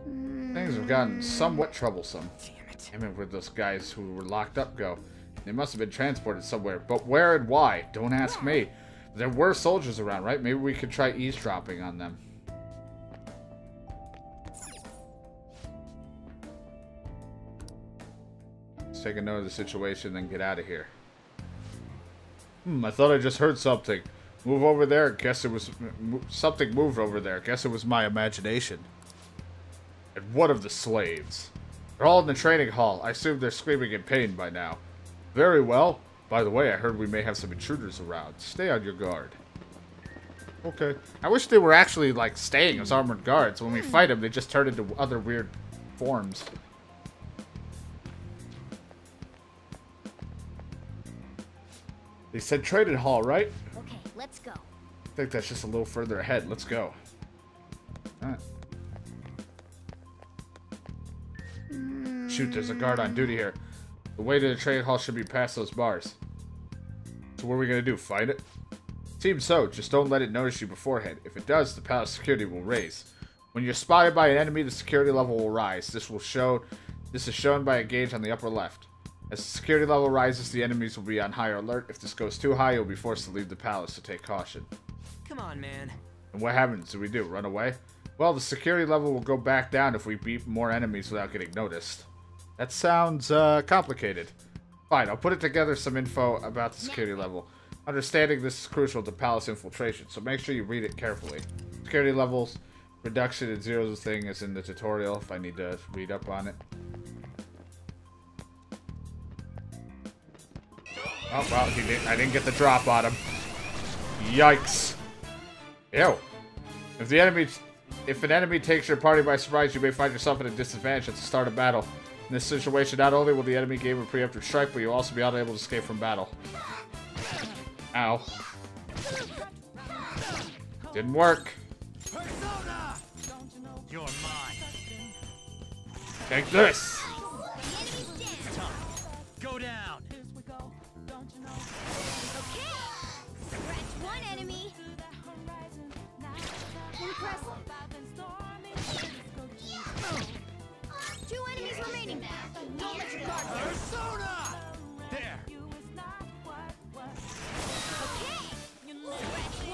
Things have gotten somewhat troublesome. Damn it, where'd those guys who were locked up go? They must have been transported somewhere, but where and why? Don't ask me. There were soldiers around, right? Maybe we could try eavesdropping on them. Let's take a note of the situation, then get out of here. I thought I just heard something. Move over there. Guess it was... Something moved over there. Guess it was my imagination. And what of the slaves? They're all in the training hall. I assume they're screaming in pain by now. Very well. By the way, I heard we may have some intruders around. Stay on your guard. Okay. I wish they were actually, like, staying as armored guards. When we fight them, they just turn into other weird forms. They said training hall, right? Okay, let's go. I think that's just a little further ahead. Let's go. Alright. Shoot, there's a guard on duty here. The way to the training hall should be past those bars. So what are we going to do, fight it? Seems so, just don't let it notice you beforehand. If it does, the palace security will raise. When you're spotted by an enemy, the security level will rise. This is shown by a gauge on the upper left. As the security level rises, the enemies will be on higher alert. If this goes too high, you'll be forced to leave the palace, so take caution. Come on, man. And what happens? Do we do? Run away? Well, the security level will go back down if we beat more enemies without getting noticed. That sounds complicated. Fine, I'll put it together some info about the security level. Understanding this is crucial to palace infiltration, so make sure you read it carefully. Security levels, reduction and zeros thing is in the tutorial if I need to read up on it. Oh, well, I didn't get the drop on him. Yikes. Ew. If an enemy takes your party by surprise, you may find yourself at a disadvantage at the start of battle. In this situation, not only will the enemy gain a preemptive strike, but you'll also be unable to escape from battle. Ow. Didn't work. You're mine. Take this. Go down. Scratch one enemy. Two enemies remaining. Don't let your guard down. Persona! There.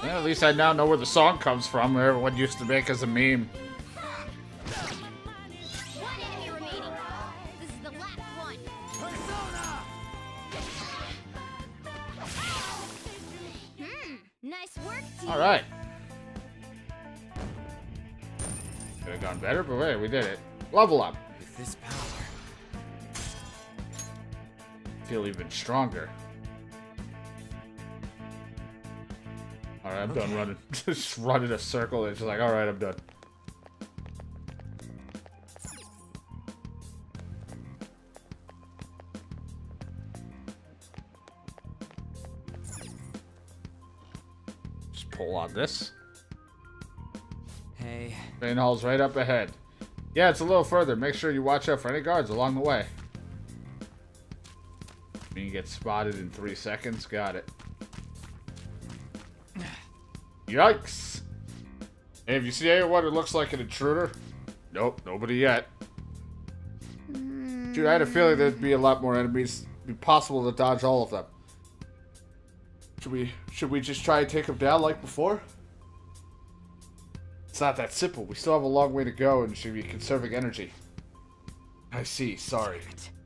Yeah, at least I now know where the song comes from. Everyone used to make as a meme. One enemy remaining. This is the last one. Persona! Nice work, team. All right. Could have gone better, but wait, we did it. Level up. With this power. Feel even stronger. All right, I'm done running. Just run in a circle. It's just like, all right, I'm done. Just pull on this. Hey. Main hall's right up ahead. Yeah, it's a little further. Make sure you watch out for any guards along the way. You can get spotted in 3 seconds. Got it. Yikes! Hey, have you seen anyone who looks like an intruder? Nope, nobody yet. Dude, I had a feeling there'd be a lot more enemies. It'd be possible to dodge all of them. Should we just try and take them down like before? It's not that simple. We still have a long way to go and should be conserving energy. I see, sorry.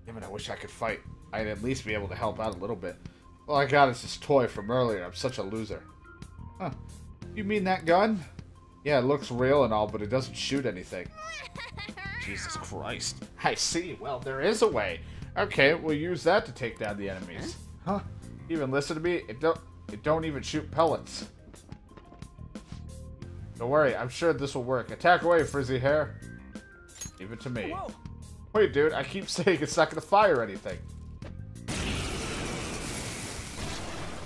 Damn it, I wish I could fight. I'd at least be able to help out a little bit. All I got is this toy from earlier. I'm such a loser. Huh. You mean that gun? Yeah, it looks real and all, but it doesn't shoot anything. Jesus Christ. I see. Well, there is a way. Okay, we'll use that to take down the enemies. Huh? Even listen to me? It don't even shoot pellets. Don't worry, I'm sure this will work. Attack away, frizzy hair. Leave it to me. Whoa. Wait, dude, I keep saying it's not gonna fire anything.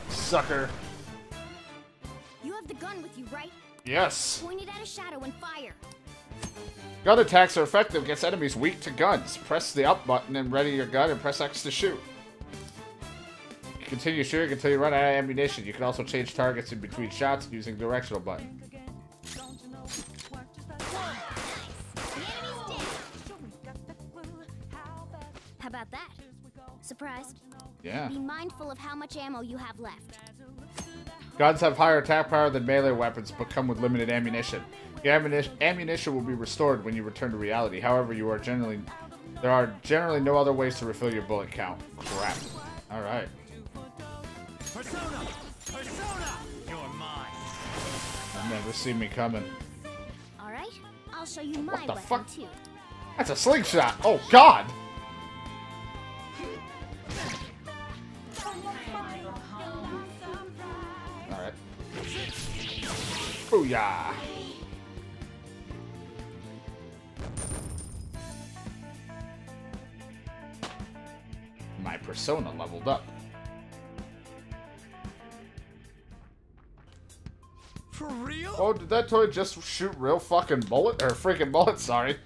Sucker. You have the gun with you, right? Yes. Point it at a shadow and fire. Gun attacks are effective against enemies weak to guns. Press the up button and ready your gun and press X to shoot. You continue shooting until you run out of ammunition. You can also change targets in between shots using the directional button. The enemy's about that? Surprised? Yeah. Be mindful of how much ammo you have left. Guns have higher attack power than melee weapons, but come with limited ammunition. Your ammunition will be restored when you return to reality. However, there are generally no other ways to refill your bullet count. Crap. All right. Persona! Persona! You're mine. You've never seen me coming. All right, I'll show you my What the weapon fuck? too. That's a slingshot. Oh God. All right. Booyah. My persona leveled up. For real? Oh, did that toy just shoot real fucking bullet? Or freaking bullets, sorry.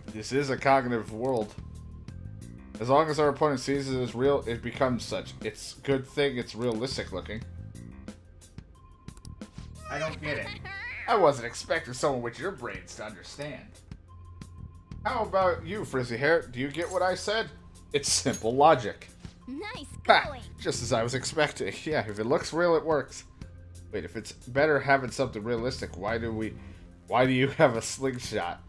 This is a cognitive world. As long as our opponent sees it as real, it becomes such. It's a good thing it's realistic looking. I don't get it. I wasn't expecting someone with your brains to understand. How about you, Frizzy Hair? Do you get what I said? It's simple logic. Nice Ha! going. Just as I was expecting. Yeah, if it looks real, it works. Wait, if it's better having something realistic, why do you have a slingshot?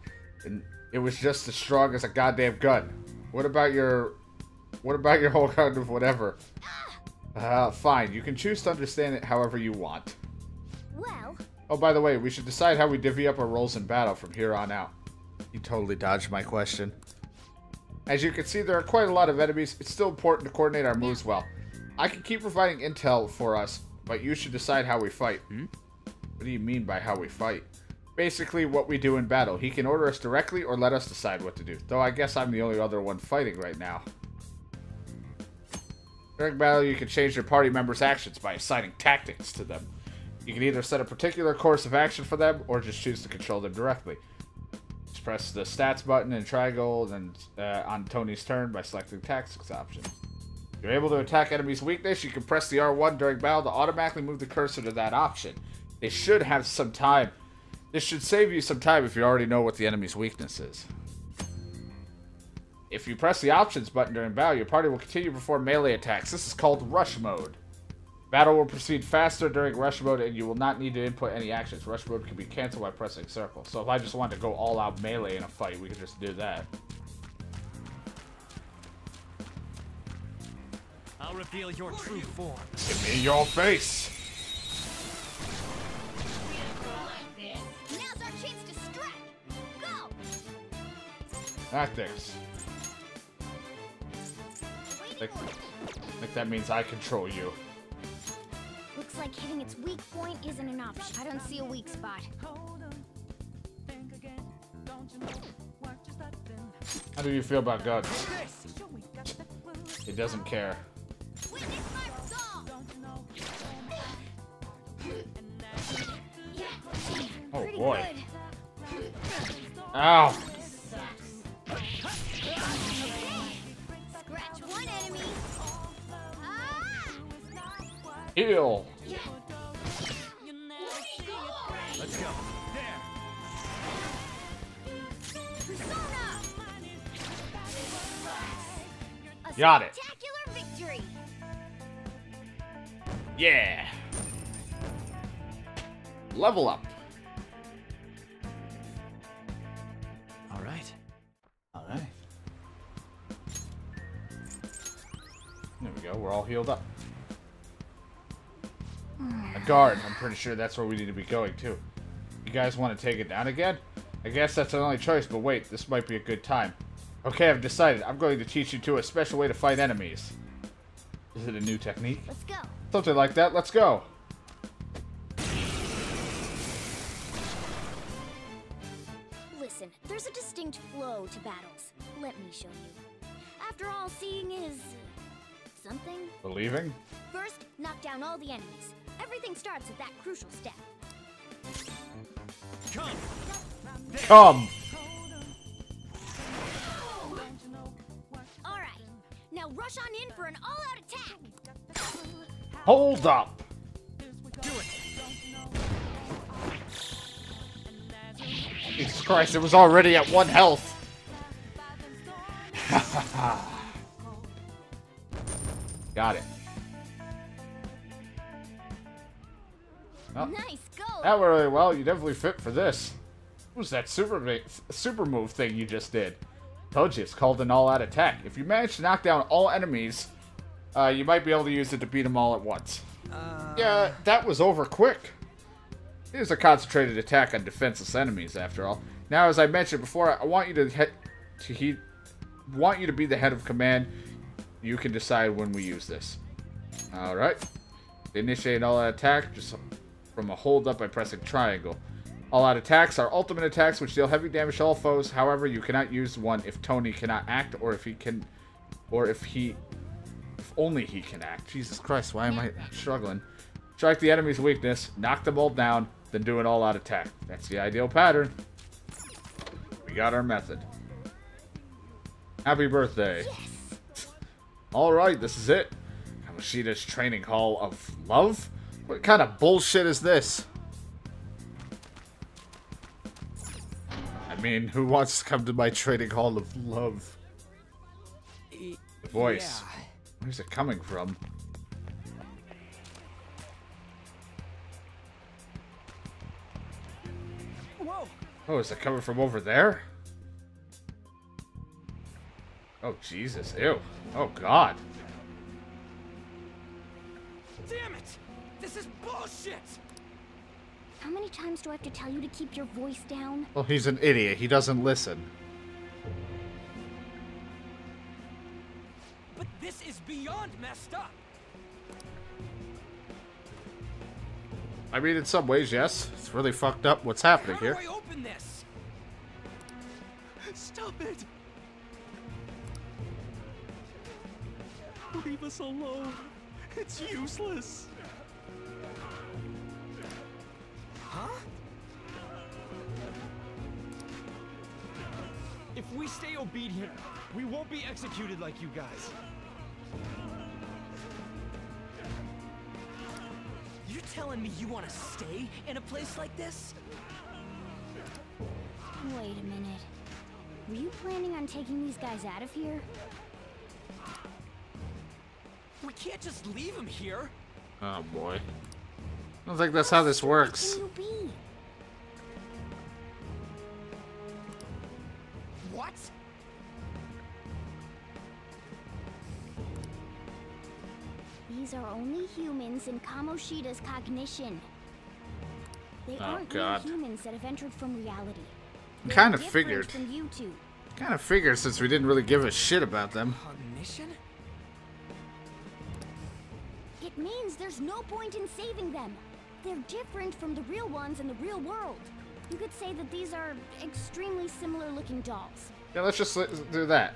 And it was just as strong as a goddamn gun. What about your whole kind of whatever? Fine. You can choose to understand it however you want. Well, Oh, by the way, we should decide how we divvy up our roles in battle from here on out. You totally dodged my question. As you can see, there are quite a lot of enemies. It's still important to coordinate our moves well. I can keep providing intel for us, but you should decide how we fight. What do you mean by how we fight? Basically, what we do in battle. He can order us directly or let us decide what to do. Though I guess I'm the only other one fighting right now. During battle, you can change your party members' actions by assigning tactics to them. You can either set a particular course of action for them, or just choose to control them directly. Just press the stats button and triangle and on Tony's turn by selecting tactics option. If you're able to attack enemy's weakness, you can press the R1 during battle to automatically move the cursor to that option. They should have some time. This should save you some time if you already know what the enemy's weakness is. If you press the options button during battle, your party will continue to perform melee attacks. This is called rush mode. Battle will proceed faster during rush mode, and you will not need to input any actions. Rush mode can be canceled by pressing circle. So if I just wanted to go all out melee in a fight, we could just do that. I'll reveal your true form. Give me your face! now's our chance to strike. Go. Tactics. I think that means I control you. Looks like hitting its weak point isn't an option. I don't see a weak spot. How do you feel about guns? He doesn't care. Witness my resolve. Oh Pretty boy. good. Ow! Scratch one enemy. Ah! Heal! Let's go. There. Persona. A Got it. spectacular victory. Yeah! Level up. All right. Alright. There we go, we're all healed up. A guard, I'm pretty sure that's where we need to be going too. You guys want to take it down again? I guess that's the only choice, but wait, this might be a good time. Okay, I've decided. I'm going to teach you two a special way to fight enemies. Is it a new technique? Let's go. Something like that, let's go. Listen, there's a distinct flow to battles. Let me show you. After all, seeing is something. Believing? First, knock down all the enemies. Everything starts at that crucial step. Come. Come! All right, now rush on in for an all-out attack. Hold up! Do it. Jesus Christ, it was already at 1 health. Oh, Nice go. that went really well. You definitely fit for this. What was that super move thing you just did? Told you, it's called an all-out attack. If you manage to knock down all enemies, you might be able to use it to beat them all at once. Yeah, that was over quick. It is a concentrated attack on defenseless enemies, after all. Now, as I mentioned before, I want you to be the head of command. You can decide when we use this. All right. Initiate an all-out attack just from a hold up by pressing triangle. All-out attacks are ultimate attacks which deal heavy damage to all foes. However, you cannot use one if Tony cannot act, or if only he can act. Jesus Christ, why am I struggling? Strike the enemy's weakness, knock them all down, then do an all-out attack. That's the ideal pattern. We got our method. Happy birthday. Yes. Alright, this is it. Kamoshida's training hall of love? What kind of bullshit is this? I mean, who wants to come to my training hall of love? The voice. Yeah. Where's it coming from? Whoa! Oh, is it coming from over there? Oh, Jesus. Ew. Oh, God. Damn it! This is bullshit! How many times do I have to tell you to keep your voice down? Well, he's an idiot. He doesn't listen. But this is beyond messed up! I mean, in some ways, yes. It's really fucked up what's happening here. How do I open this? Stop it! Leave us alone. It's useless. Huh? If we stay obedient, we won't be executed like you guys. You're telling me you want to stay in a place like this? Wait a minute. Were you planning on taking these guys out of here? We can't just leave him here. Oh, boy. I don't think that's how this works. Can you be? What? These are only humans in Kamoshida's cognition. They Oh, aren't God. real humans that have entered from reality. They're Kind of different figured. From you two. Kind of figured since we didn't really give a shit about them. Cognition? It means there's no point in saving them. They're different from the real ones in the real world. You could say that these are extremely similar looking dolls. Yeah, let's just do that.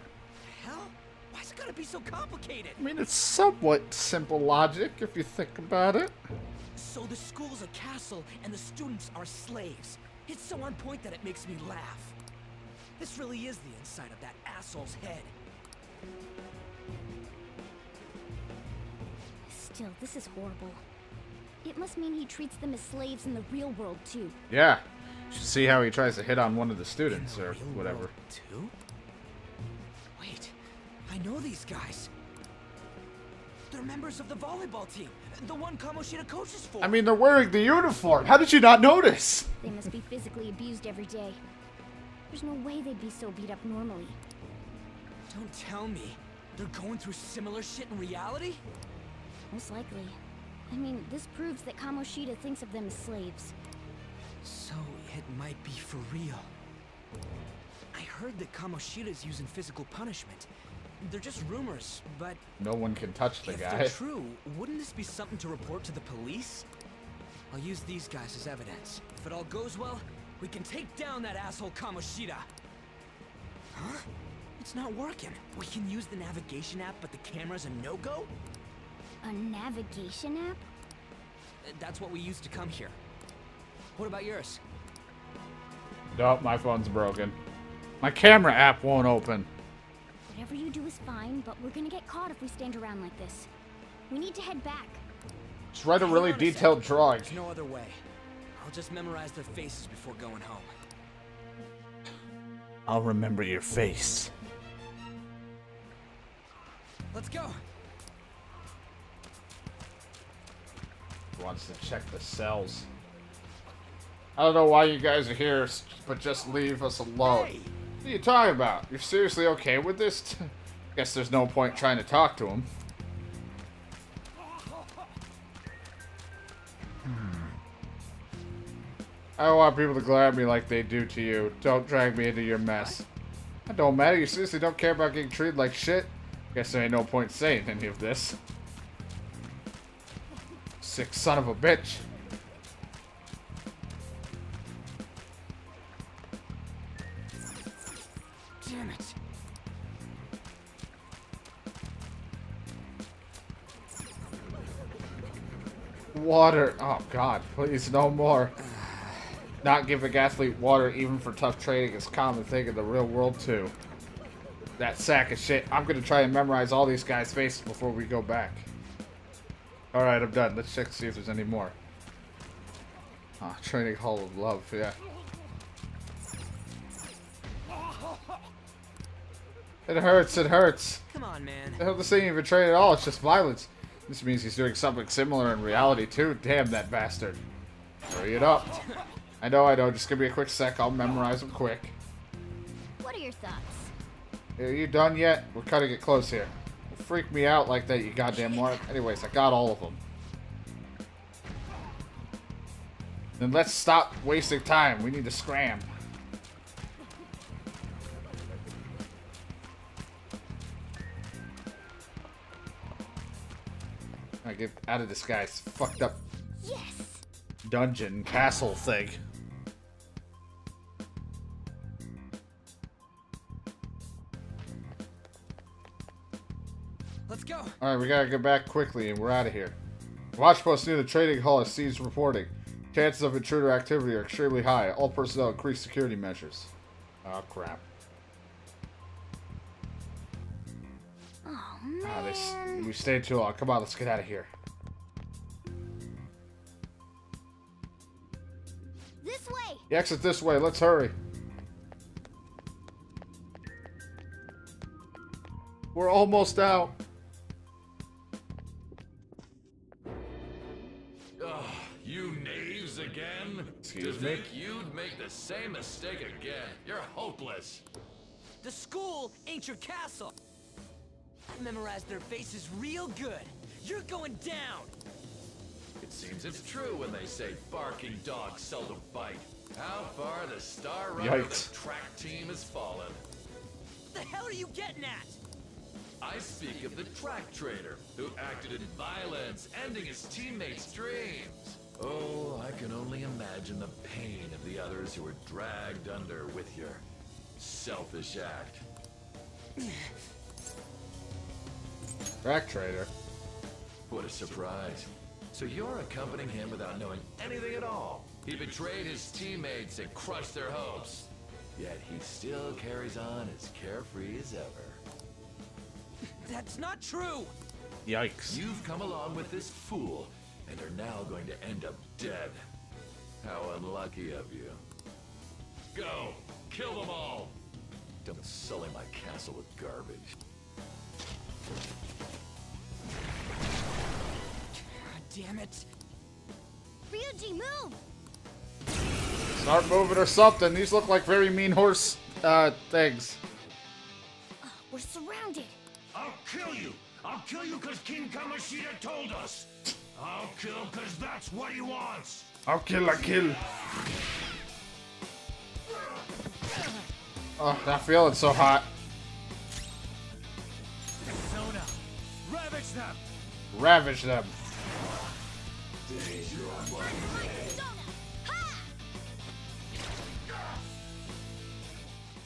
Hell? Why's it gotta be so complicated? I mean, it's somewhat simple logic if you think about it. So the school's a castle and the students are slaves. It's so on point that it makes me laugh. This really is the inside of that asshole's head. Still, this is horrible. It must mean he treats them as slaves in the real world too. Yeah. You should see how he tries to hit on one of the students In the or real whatever. world, too? Wait, I know these guys. They're members of the volleyball team, the one Kamoshida coaches for. I mean, they're wearing the uniform. How did you not notice? They must be physically abused every day. There's no way they'd be so beat up normally. Don't tell me they're going through similar shit in reality? Most likely. I mean, this proves that Kamoshida thinks of them as slaves. So it might be for real. I heard that Kamoshida's using physical punishment. They're just rumors, but No one can touch the if guy. they're true, wouldn't this be something to report to the police? I'll use these guys as evidence. If it all goes well, we can take down that asshole Kamoshida. Huh? It's not working. We can use the navigation app, but the camera's a no-go? A navigation app? That's what we used to come here. What about yours? Nope, my phone's broken. My camera app won't open. Whatever you do is fine, but we're gonna get caught if we stand around like this. We need to head back. Just write a Hang really on a detailed second. drawing. There's no other way. I'll just memorize their faces before going home. I'll remember your face. Let's go. Wants to check the cells. I don't know why you guys are here, but just leave us alone. Hey. What are you talking about? You're seriously okay with this? Guess there's no point trying to talk to him. I don't want people to glare at me like they do to you. Don't drag me into your mess. That don't matter. You seriously don't care about getting treated like shit? Guess there ain't no point saying any of this. Sick son of a bitch. Damn it. Water. Oh god, please no more. Not giving athlete water even for tough training is a common thing in the real world too. That sack of shit. I'm gonna try and memorize all these guys' faces before we go back. Alright, I'm done. Let's check to see if there's any more. Ah, training hall of love, yeah. It hurts, it hurts. Come on, man. The hell, this ain't even training at all, it's just violence. This means he's doing something similar in reality too. Damn that bastard. Hurry it up. I know, just give me a quick sec, I'll memorize them quick. What are your thoughts? Are you done yet? We're cutting it close here. Don't freak me out like that, you goddamn mark. Anyways, I got all of them. Then let's stop wasting time. We need to scram. I get out of this guy's fucked up dungeon castle thing. Let's go. Alright, we gotta get back quickly and we're out of here. Watch post near the trading hall has ceased reporting. Chances of intruder activity are extremely high. All personnel increase security measures. Oh crap. Oh man. We stayed too long. Come on, let's get out of here. This way. The exit this way. Let's hurry. We're almost out. You knaves again? Excuse to me? think you'd make the same mistake again. You're hopeless. The school ain't your castle. I memorized their faces real good. You're going down. It seems it's true when they say barking dogs seldom bite. How far the star runner of Yikes. the track team has fallen. What the hell are you getting at? I speak of the track trader, who acted in violence, ending his teammates' dreams. Oh, I can only imagine the pain of the others who were dragged under with your selfish act. Track trader. What a surprise. So you're accompanying him without knowing anything at all. He betrayed his teammates and crushed their hopes. Yet he still carries on as carefree as ever. That's not true. Yikes. You've come along with this fool and are now going to end up dead. How unlucky of you. Go! Kill them all! Don't sully my castle with garbage. God damn it. Ryuji, move! Start moving or something. These look like very mean horse things. We're surrounded. I'll kill you! I'll kill you because King Kamoshida told us! I'll kill because that's what he wants! I'll kill, I kill. Oh, not feeling so hot. Persona. Ravage them. Ravage them.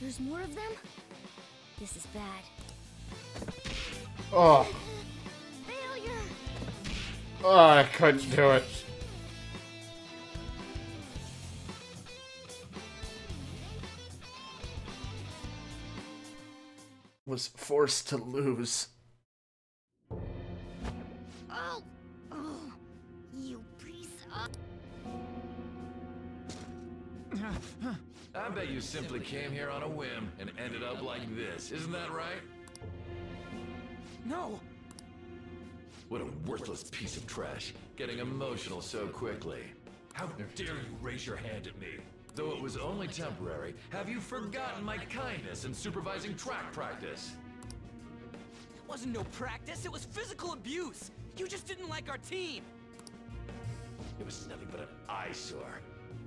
There's more of them? This is bad. Oh. Failure! Oh, I couldn't do it. Was forced to lose. Oh! Oh! You piece of... I bet you simply came here on a whim and ended up like this. Isn't that right? No. What a worthless piece of trash. getting emotional so quickly. How dare you raise your hand at me? Though it was only temporary, have you forgotten my kindness in supervising track practice? It wasn't no practice, it was physical abuse. You just didn't like our team. It was nothing but an eyesore.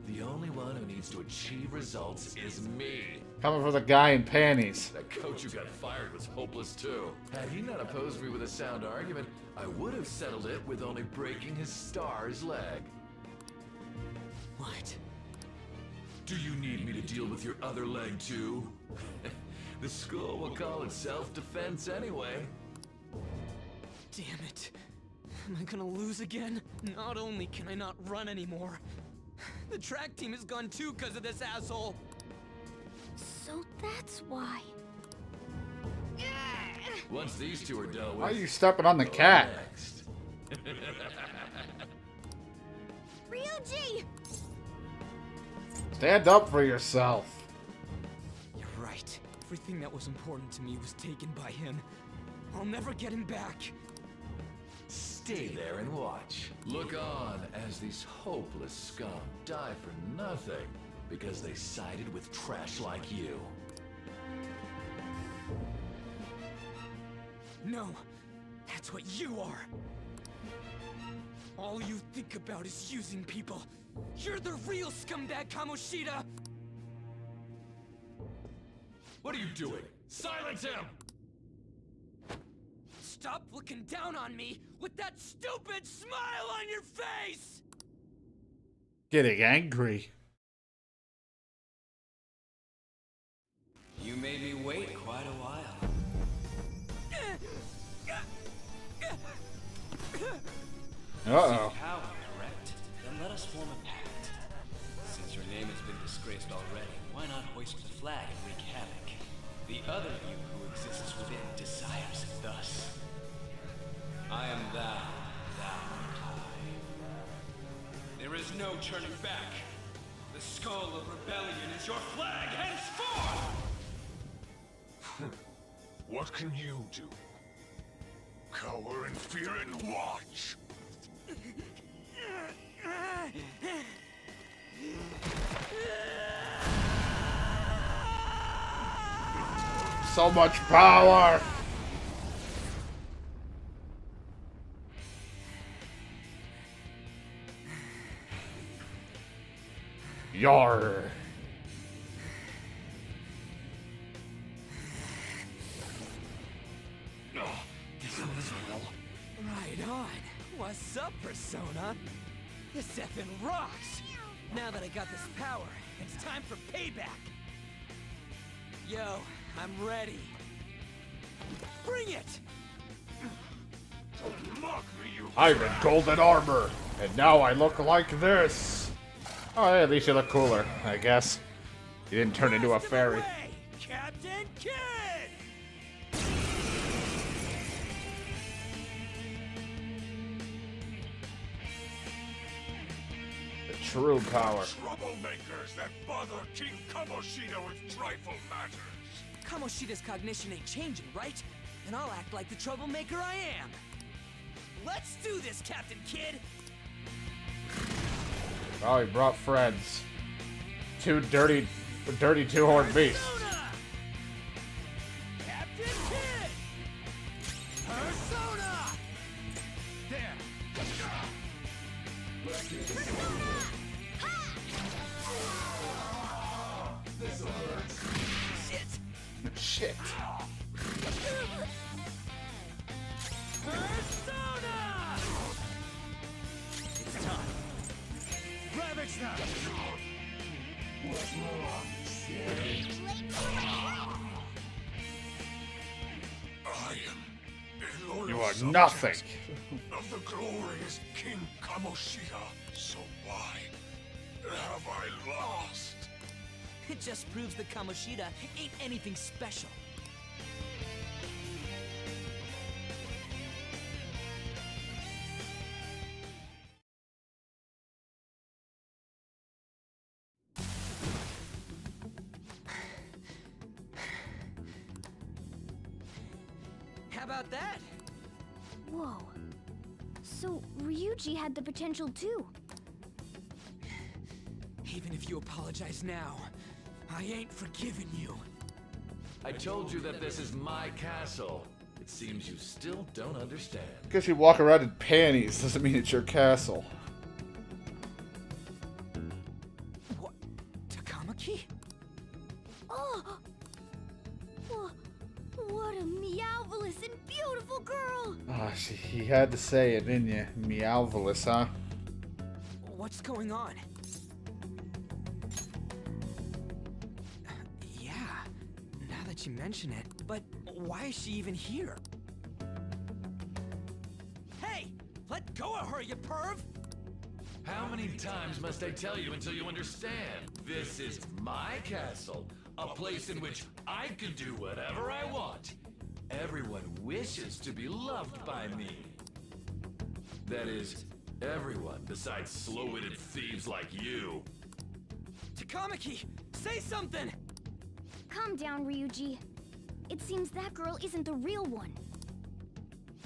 The only one who needs to achieve results is me. Coming for the guy in panties. That coach who got fired was hopeless too. Had he not opposed me with a sound argument, I would have settled it with only breaking his star's leg. What? Do you need me to deal with your other leg too? The school will call it self-defense anyway. Damn it. Am I gonna lose again? Not only can I not run anymore, the track team is gone too because of this asshole. So that's why. Once these two are dealt with, Why are you stepping on the cat? next. Ryuji! Stand up for yourself. You're right. Everything that was important to me was taken by him. I'll never get him back. Stay there and watch. Look on as these hopeless scum die for nothing because they sided with trash like you. No, that's what you are. All you think about is using people. You're the real scumbag, Kamoshida! What are you doing? Silence him! Stop looking down on me with that stupid smile on your face! Getting angry. You made me wait quite a while. Uh-oh. Power, correct? Then let us form a pact. Since your name has been disgraced already, why not hoist the flag and wreak havoc? The other you who exists within desires it thus. I am thou, thou I. There is no turning back. The skull of rebellion is your flag henceforth! What can you do? Cower in fear and watch! So much power! Yar! This one as well. Right on. What's up, Persona? This effing rocks! Now that I got this power, it's time for payback! Yo, I'm ready. Bring it! Don't mock me, you I'm in golden armor, and now I look like this. Oh, hey, at least you look cooler, I guess. You didn't turn into a Blast him fairy. away, Captain Kidd! The true power. troublemakers that bother King Kamoshida with trifle matters. Kamoshida's cognition ain't changing, right? And I'll act like the troublemaker I am. Let's do this, Captain Kidd! Oh, he brought friends. Two dirty two-horned beasts. Persona! Captain Kidd! Persona! There! Shit! Shit. Persona! It's time. Ravage them! I am a loyal You are subject nothing. of the glorious King Kamoshida. So why have I lost? It just proves that Kamoshida ain't anything special. How about that? Whoa. So, Ryuji had the potential too. Even if you apologize now, I ain't forgiving you. I told you that this is my castle. It seems you still don't understand. Because you walk around in panties doesn't mean it's your castle. What? Takamaki? Oh! What a meowvelous and beautiful girl! Ah, he had to say it, didn't you? Meowvelous, huh? What's going on? Yeah, now that you mention it, but why is she even here? Hey! Let go of her, you perv! How many times must I tell you until you understand? This is my castle, a place in which I can do whatever I want. Everyone wishes to be loved by me. That is, everyone besides slow-witted thieves like you. Takamaki, say something! Calm down, Ryuji. It seems that girl isn't the real one.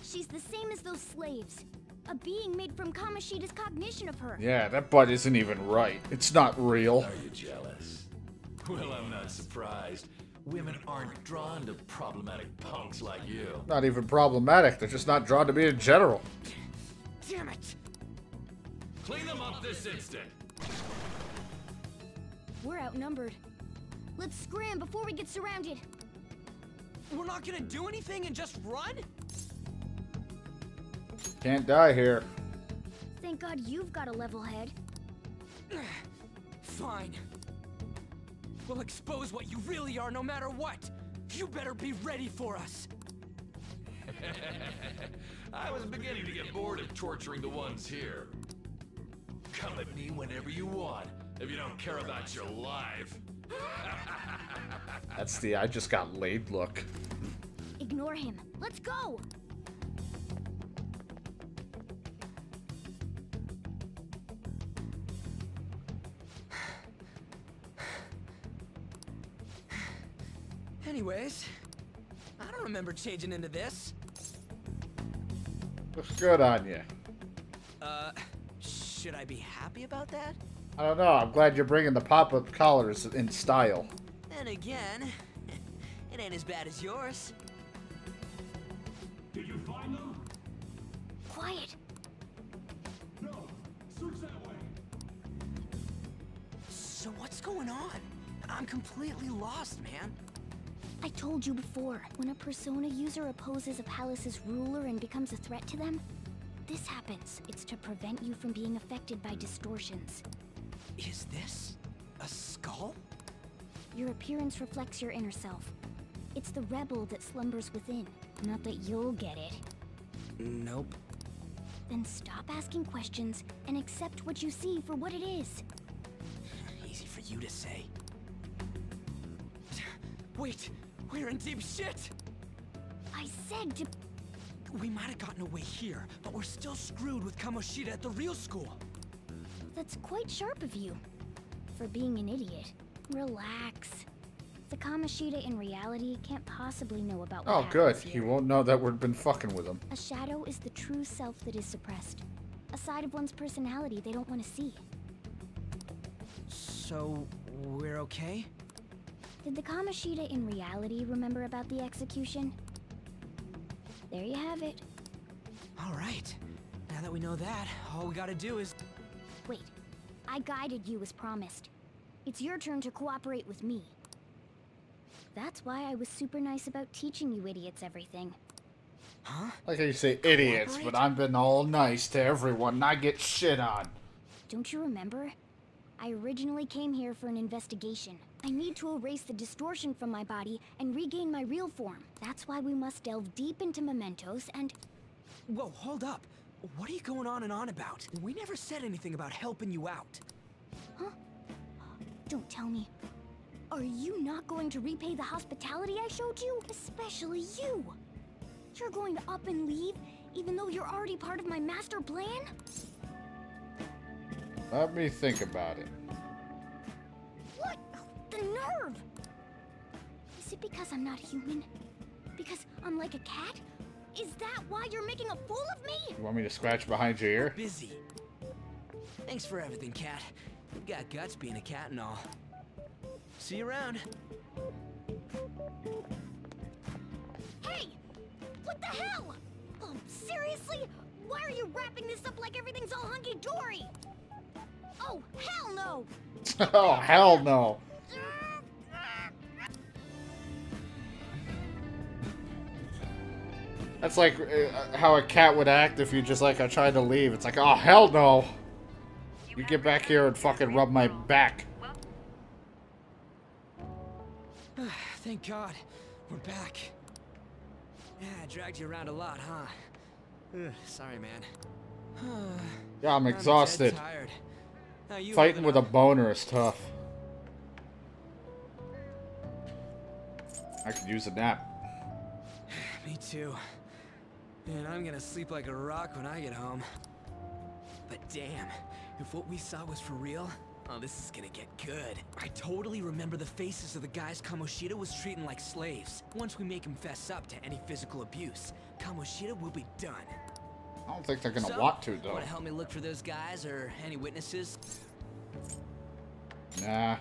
She's the same as those slaves. A being made from Kamoshida's cognition of her. Yeah, that butt isn't even right. It's not real. Are you jealous? Well, I'm not surprised. Women aren't drawn to problematic punks like you. Not even problematic. They're just not drawn to me in general. Damn it! Clean them up this instant! We're outnumbered. Let's scram before we get surrounded. We're not gonna do anything and just run? Can't die here. Thank God you've got a level head. Fine. We'll expose what you really are no matter what. You better be ready for us. I was beginning to get bored of torturing the ones here. Come at me whenever you want, if you don't care about your life. That's the I just got laid look. Ignore him. Let's go! Anyways, I don't remember changing into this. Looks good on you. Should I be happy about that? I don't know. I'm glad you're bringing the pop-up collars in style. Then again, it ain't as bad as yours. Did you find them? Quiet. No. Search that way. So what's going on? I'm completely lost, man. I told you before, when a Persona user opposes a palace's ruler and becomes a threat to them, this happens. It's to prevent you from being affected by distortions. Is this a skull? Your appearance reflects your inner self. It's the rebel that slumbers within. Not that you'll get it. Nope. Then stop asking questions and accept what you see for what it is. Easy for you to say. Wait, we're in deep shit! I said to... We might have gotten away here, but we're still screwed with Kamoshida at the real school. That's quite sharp of you. For being an idiot. Relax. The Kamoshida in reality can't possibly know about what Oh, good. happens He here. won't know that we've been fucking with him. A shadow is the true self that is suppressed. A side of one's personality they don't want to see. So, we're okay? Did the Kamoshida in reality remember about the execution? There you have it. Alright. Now that we know that, all we gotta do is... Wait. I guided you as promised. It's your turn to cooperate with me. That's why I was super nice about teaching you idiots everything. Huh? Like how you say idiots, but I've been all nice to everyone and I get shit on. Don't you remember? I originally came here for an investigation. I need to erase the distortion from my body and regain my real form. That's why we must delve deep into mementos and... Whoa, hold up. What are you going on and on about? We never said anything about helping you out. Huh? Don't tell me. Are you not going to repay the hospitality I showed you? Especially you! You're going to up and leave, even though you're already part of my master plan? Let me think about it. What? The nerve! Is it because I'm not human? Because I'm like a cat? Is that why you're making a fool of me? You want me to scratch behind your ear? Busy. Thanks for everything, Cat. You've got guts being a cat and all. See you around. Hey! What the hell? Oh, seriously? Why are you wrapping this up like everything's all hunky-dory? Oh, hell no! Oh, hell no. That's like how a cat would act if you just like are trying to leave. It's like, oh, hell no. You get back here and fucking rub my back. Thank God. We're back. Yeah, I dragged you around a lot, huh? Ugh, sorry, man. Yeah, I'm exhausted. dead tired. How you Fighting holding with a up? boner is tough. I could use a nap. Me too. And I'm gonna sleep like a rock when I get home. But damn, if what we saw was for real, oh, this is gonna get good. I totally remember the faces of the guys Kamoshida was treating like slaves. Once we make him fess up to any physical abuse, Kamoshida will be done. I don't think they're gonna So, want to, though. Wanna help me look for those guys or any witnesses? Nah.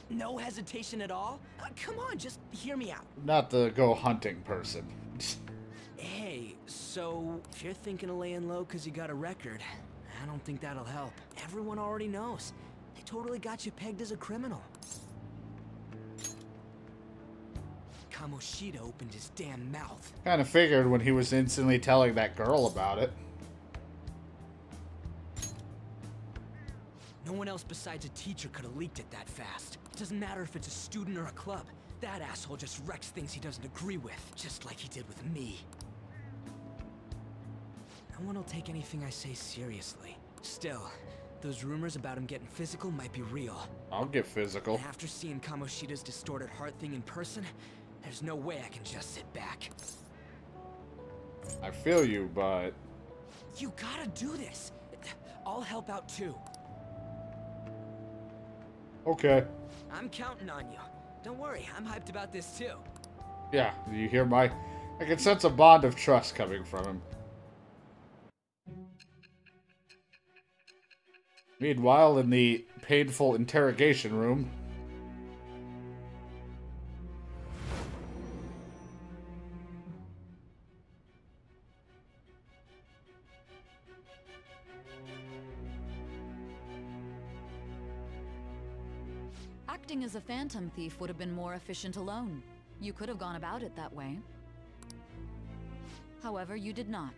No hesitation at all? Come on, just hear me out. Not the go hunting person. Hey, so if you're thinking of laying low because you got a record, I don't think that'll help. Everyone already knows. They totally got you pegged as a criminal. Kamoshida opened his damn mouth. Kind of figured when he was instantly telling that girl about it. No one else besides a teacher could have leaked it that fast. It doesn't matter if it's a student or a club. That asshole just wrecks things he doesn't agree with, just like he did with me. No one will take anything I say seriously. Still, those rumors about him getting physical might be real. I'll get physical. And after seeing Kamoshida's distorted heart thing in person, there's no way I can just sit back. I feel you, but... You gotta do this. I'll help out too. Okay. I'm counting on you. Don't worry, I'm hyped about this too. Yeah, you hear my... I can sense a bond of trust coming from him. Meanwhile, in the painful interrogation room... Acting as a phantom thief would have been more efficient alone. You could have gone about it that way. However, you did not.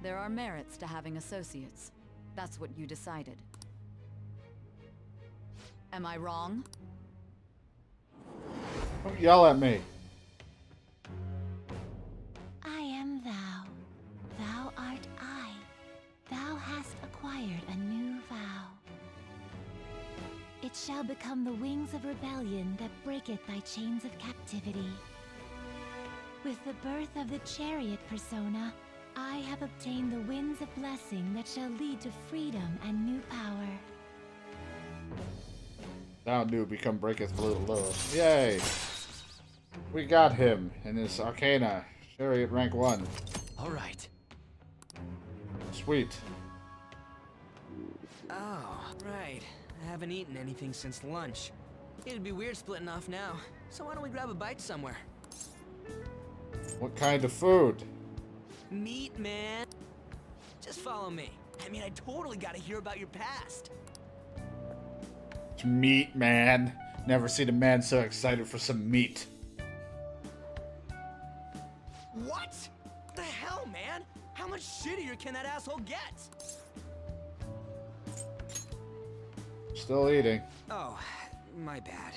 There are merits to having associates. That's what you decided. Am I wrong? Don't yell at me. I am thou. Thou art I. Thou hast acquired a new vow. It shall become the wings of rebellion that breaketh thy chains of captivity. With the birth of the chariot persona, I have obtained the winds of blessing that shall lead to freedom and new power. Thou new become breaketh blue love. Yay! We got him in his Arcana. Chariot rank 1. Alright. Sweet. Oh, right. I haven't eaten anything since lunch. It'd be weird splitting off now. So why don't we grab a bite somewhere? What kind of food? Meat, man. Just follow me. I mean, I totally gotta hear about your past. Meat, man. Never seen a man so excited for some meat. What? The hell, man? How much shittier can that asshole get? Still eating. Oh, my bad.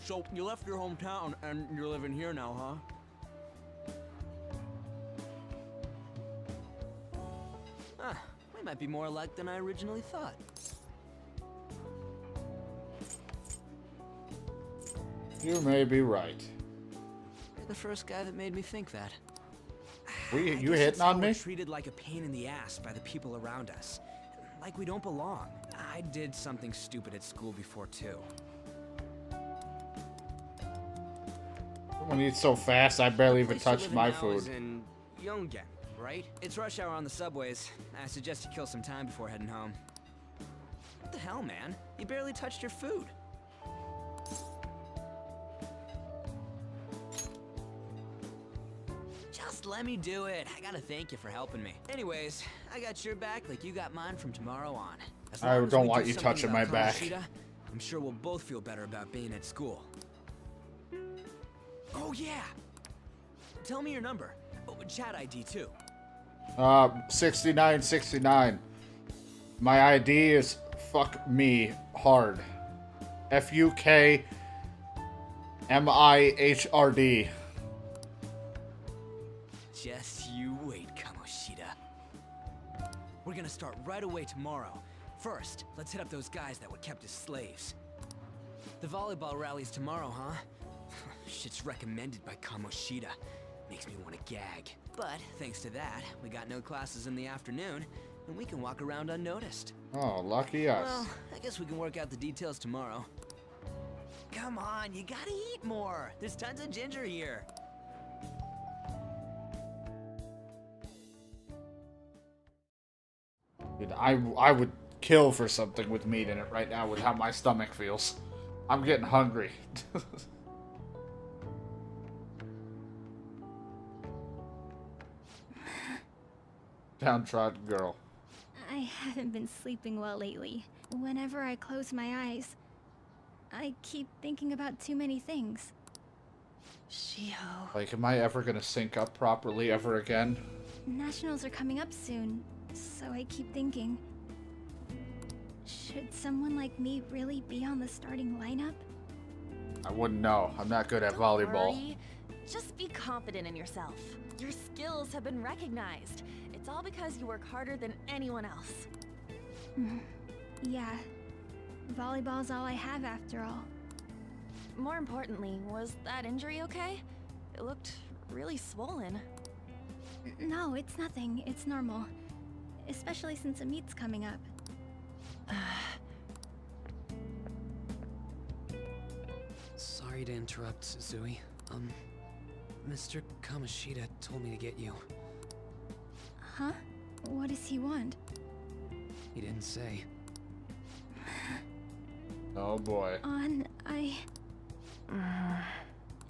So, you left your hometown and you're living here now, huh? Huh. We might be more alike than I originally thought. You may be right. You're the first guy that made me think that. You I guess it's hitting how on we're me? treated like a pain in the ass by the people around us. Like we don't belong. I did something stupid at school before, too. Come When you eat so fast, I barely even Place you're touched living my now food. is in Yongen, right? It's rush hour on the subways. I suggest you kill some time before heading home. What the hell, man? You barely touched your food. Just let me do it. I gotta thank you for helping me. Anyways, I got your back like you got mine from tomorrow on. As I long as don't we want do you something touching my about back. Kamoshida, I'm sure we'll both feel better about being at school. Oh yeah! Tell me your number. Oh, chat ID too. 6969. My ID is fuck me hard. FUKMIHRD. Just you wait, Kamoshida. We're gonna start right away tomorrow. First, let's hit up those guys that were kept as slaves. The volleyball rally's tomorrow, huh? Shit's recommended by Kamoshida. Makes me want to gag. But thanks to that, we got no classes in the afternoon, and we can walk around unnoticed. Oh, lucky us. Well, I guess we can work out the details tomorrow. Come on, you gotta eat more. There's tons of ginger here. Dude, I would kill for something with meat in it right now with how my stomach feels. I'm getting hungry. Downtrodden girl. I haven't been sleeping well lately. Whenever I close my eyes, I keep thinking about too many things. Shiho. Like, am I ever gonna sync up properly ever again? Nationals are coming up soon, so I keep thinking, should someone like me really be on the starting lineup? I wouldn't know. I'm not good at volleyball. Worry. Just be confident in yourself. Your skills have been recognized. It's all because you work harder than anyone else. Yeah. Volleyball's all I have after all. More importantly, was that injury okay? It looked really swollen. No, it's nothing. It's normal. Especially since a meet's coming up. Sorry to interrupt, Zui. Mr. Kamoshida told me to get you. Huh? What does he want? He didn't say. Oh boy.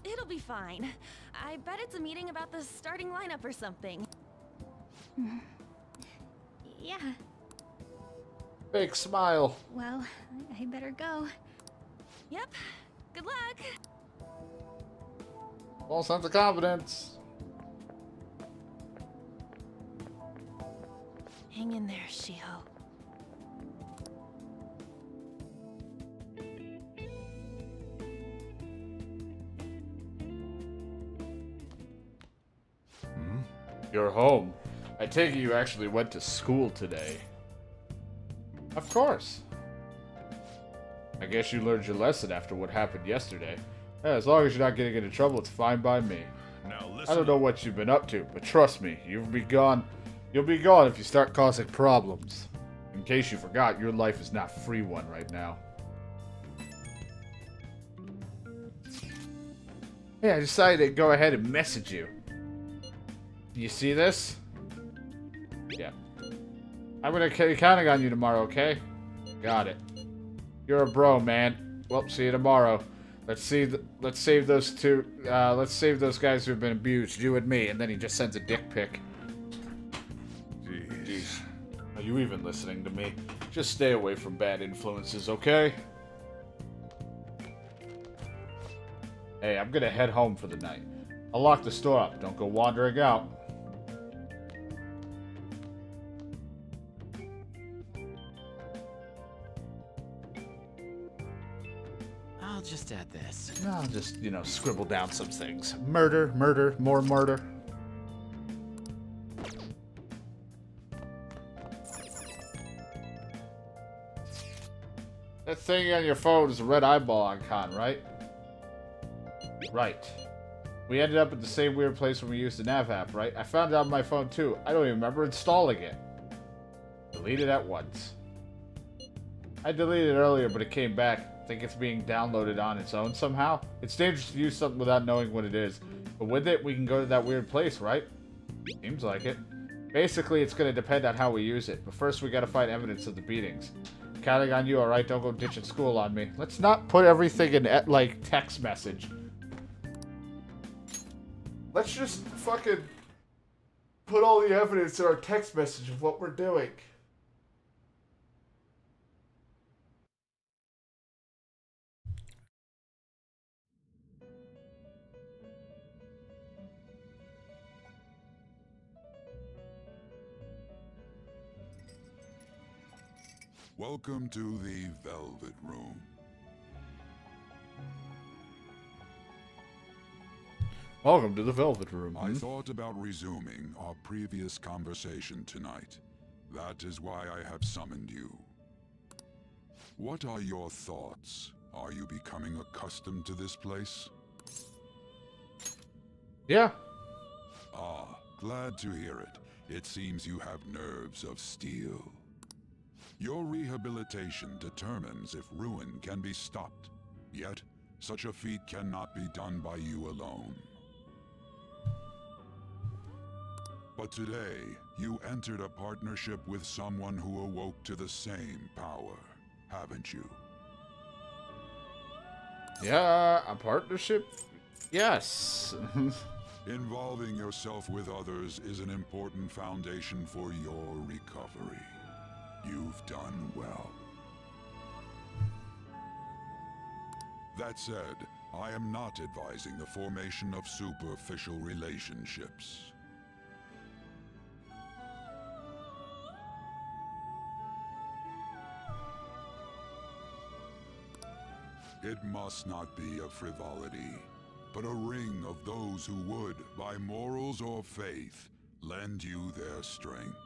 It'll be fine. I bet it's a meeting about the starting lineup or something. Yeah. Big smile. Well, I better go. Yep. Good luck. Full sense of confidence. Hang in there, Shiho. You're home. I take it you actually went to school today. Of course. I guess you learned your lesson after what happened yesterday. Yeah, as long as you're not getting into trouble, it's fine by me. Now I listen. don't know what you've been up to, but trust me, you'll be gone if you start causing problems. In case you forgot, your life is not a free one right now. Hey, I decided to go ahead and message you. You see this? Yeah. I'm gonna be counting on you tomorrow, okay? Got it. You're a bro, man. Well, see you tomorrow. Let's save those guys who've been abused, you and me. And then he just sends a dick pic. Jeez. Are you even listening to me? Just stay away from bad influences, okay? Hey, I'm gonna head home for the night. I'll lock the store up. Don't go wandering out. I'll just add this. I'll just, scribble down some things. Murder, murder, more murder. That thing on your phone is a red eyeball icon, right? Right. We ended up at the same weird place when we used the nav app, right? I found it on my phone too. I don't even remember installing it. Delete it at once. I deleted it earlier, but it came back. I think it's being downloaded on its own somehow. It's dangerous to use something without knowing what it is. But with it, we can go to that weird place, right? Seems like it. Basically, it's going to depend on how we use it. But first, we got to find evidence of the beatings. Counting on you, alright? Don't go ditching school on me. Let's not put everything in, like, text message. Let's just fucking put all the evidence in our text message of what we're doing. Welcome to the Velvet Room. Welcome to the Velvet Room. I thought about resuming our previous conversation tonight. That is why I have summoned you. What are your thoughts? Are you becoming accustomed to this place? Yeah. Ah, glad to hear it. It seems you have nerves of steel. Your rehabilitation determines if ruin can be stopped. Yet, such a feat cannot be done by you alone. But today, you entered a partnership with someone who awoke to the same power, haven't you? Yeah, a partnership? Yes. Involving yourself with others is an important foundation for your recovery. You've done well. That said, I am not advising the formation of superficial relationships. It must not be a frivolity, but a ring of those who would, by morals or faith, lend you their strength.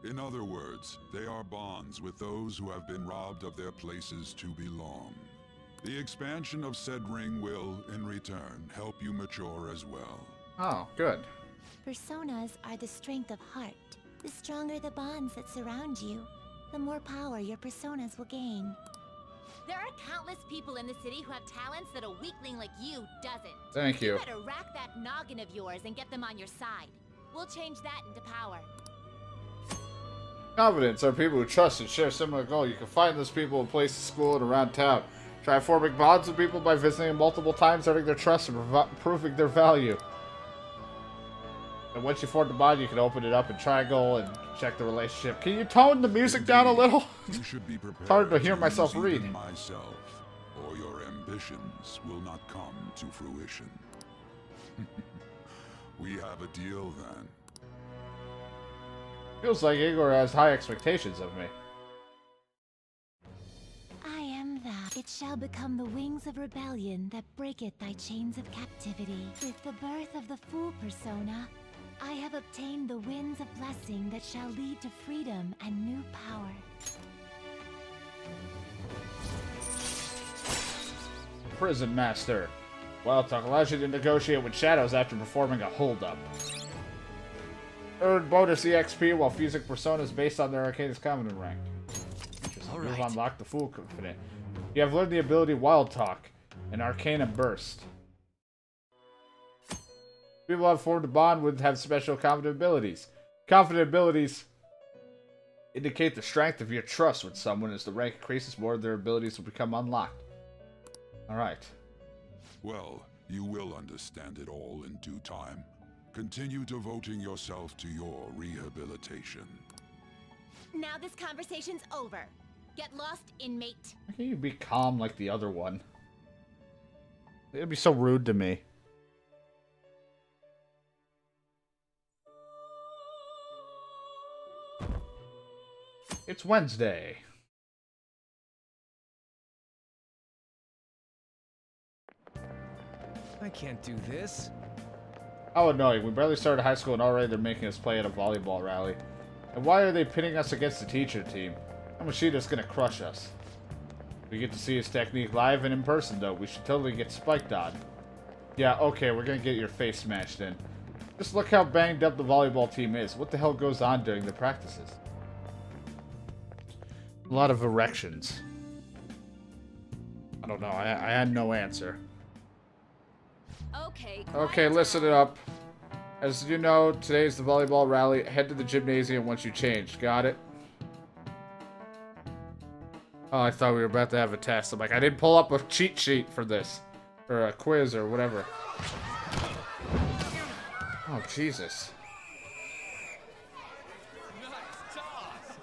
In other words, they are bonds with those who have been robbed of their places to belong. The expansion of said ring will, in return, help you mature as well. Oh, good. Personas are the strength of heart. The stronger the bonds that surround you, the more power your personas will gain. There are countless people in the city who have talents that a weakling like you doesn't. Thank you. You better rack that noggin of yours and get them on your side. We'll change that into power. Confidence are people who trust and share a similar goal. You can find those people in places, school, and around town. Try forming bonds with people by visiting multiple times, earning their trust, and proving their value. And once you form the bond, you can open it up in triangle and check the relationship. Can you tone the music down a little? You should be prepared. It's hard to hear use myself even read. Myself, or your ambitions will not come to fruition. We have a deal then. Feels like Igor has high expectations of me. I am that. It shall become the wings of rebellion that breaketh thy chains of captivity. With the birth of the Fool persona, I have obtained the winds of blessing that shall lead to freedom and new power. Prison Master. Wild Talk allows you to negotiate with shadows after performing a holdup. Earn bonus EXP while fusing personas based on their Arcanist Common rank. You've unlocked the Fool Confident. You have learned the ability Wild Talk and Arcana Burst. People have formed a bond with have special confident abilities. Confident abilities indicate the strength of your trust with someone. As the rank increases, more of their abilities will become unlocked. Alright. Well, you will understand it all in due time. Continue devoting yourself to your rehabilitation. Now this conversation's over. Get lost, inmate. How can you be calm like the other one? It'd be so rude to me. It's Wednesday. I can't do this. How annoying. We barely started high school and already they're making us play at a volleyball rally. And why are they pitting us against the teacher team? Kamoshida's gonna crush us. We get to see his technique live and in person though. We should totally get spiked on. Yeah, okay, we're gonna get your face smashed in. Just look how banged up the volleyball team is. What the hell goes on during the practices? A lot of erections. I don't know. I had no answer. Okay, listen up. As you know, today's the volleyball rally. Head to the gymnasium once you change. Got it? Oh, I thought we were about to have a test. I'm like, I didn't pull up a cheat sheet for this. Or a quiz or whatever. Oh, Jesus. Nice toss.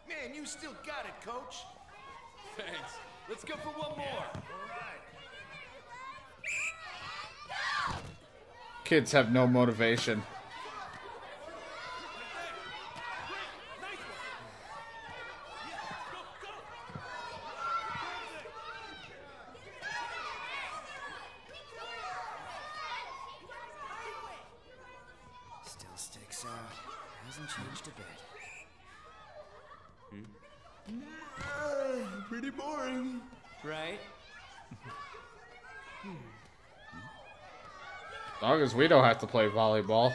Man, you still got it, coach. Thanks. Let's go for one more. Kids have no motivation. Still sticks out. Hasn't changed a bit. Pretty boring. Right? As long as we don't have to play volleyball.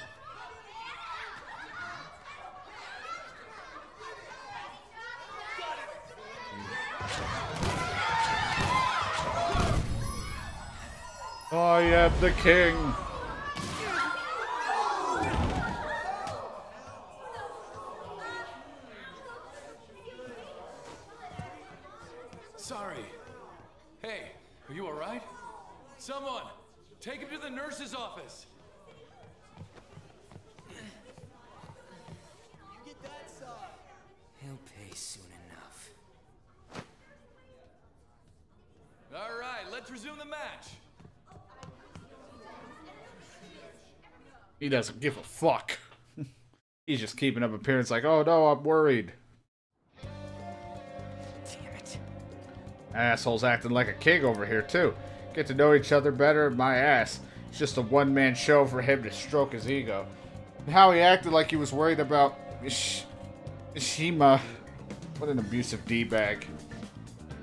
I am the king. Sorry. Hey, are you alright? Someone, take him to the nurse's office. He'll pay soon enough. Alright, let's resume the match. He doesn't give a fuck. He's just keeping up appearance like, oh no, I'm worried. Damn it. Asshole's acting like a king over here, too. Get to know each other better, my ass. It's just a one-man show for him to stroke his ego. And how he acted like he was worried about Shima. What an abusive D-bag.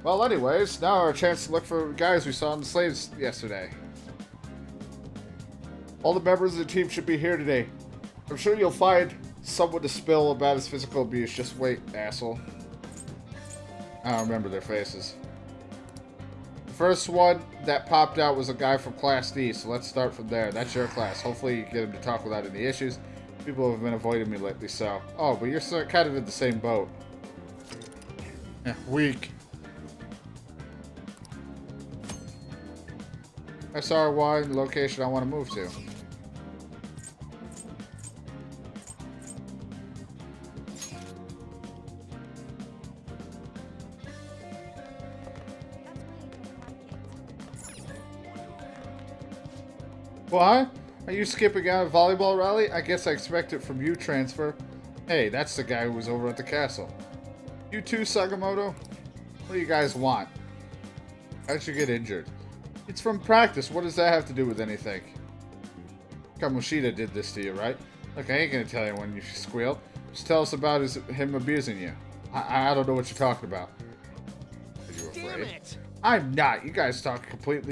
Well, anyways, now our chance to look for guys we saw in the slaves yesterday. All the members of the team should be here today. I'm sure you'll find someone to spill about his physical abuse. Just wait, asshole. I don't remember their faces. The first one that popped out was a guy from Class D, so let's start from there. That's your class. Hopefully you get him to talk without any issues. People have been avoiding me lately, so... Oh, but you're kind of in the same boat. Weak. SR1, location I want to move to. What? Are you skipping out a volleyball rally? I guess I expect it from you, transfer. Hey, that's the guy who was over at the castle. You too, Sagamoto? What do you guys want? How'd you get injured? It's from practice. What does that have to do with anything? Kamoshida did this to you, right? Look, I ain't gonna tell you when you squealed. Just tell us about him abusing you. I don't know what you're talking about. Are you afraid? Damn it! I'm not. You guys talk complete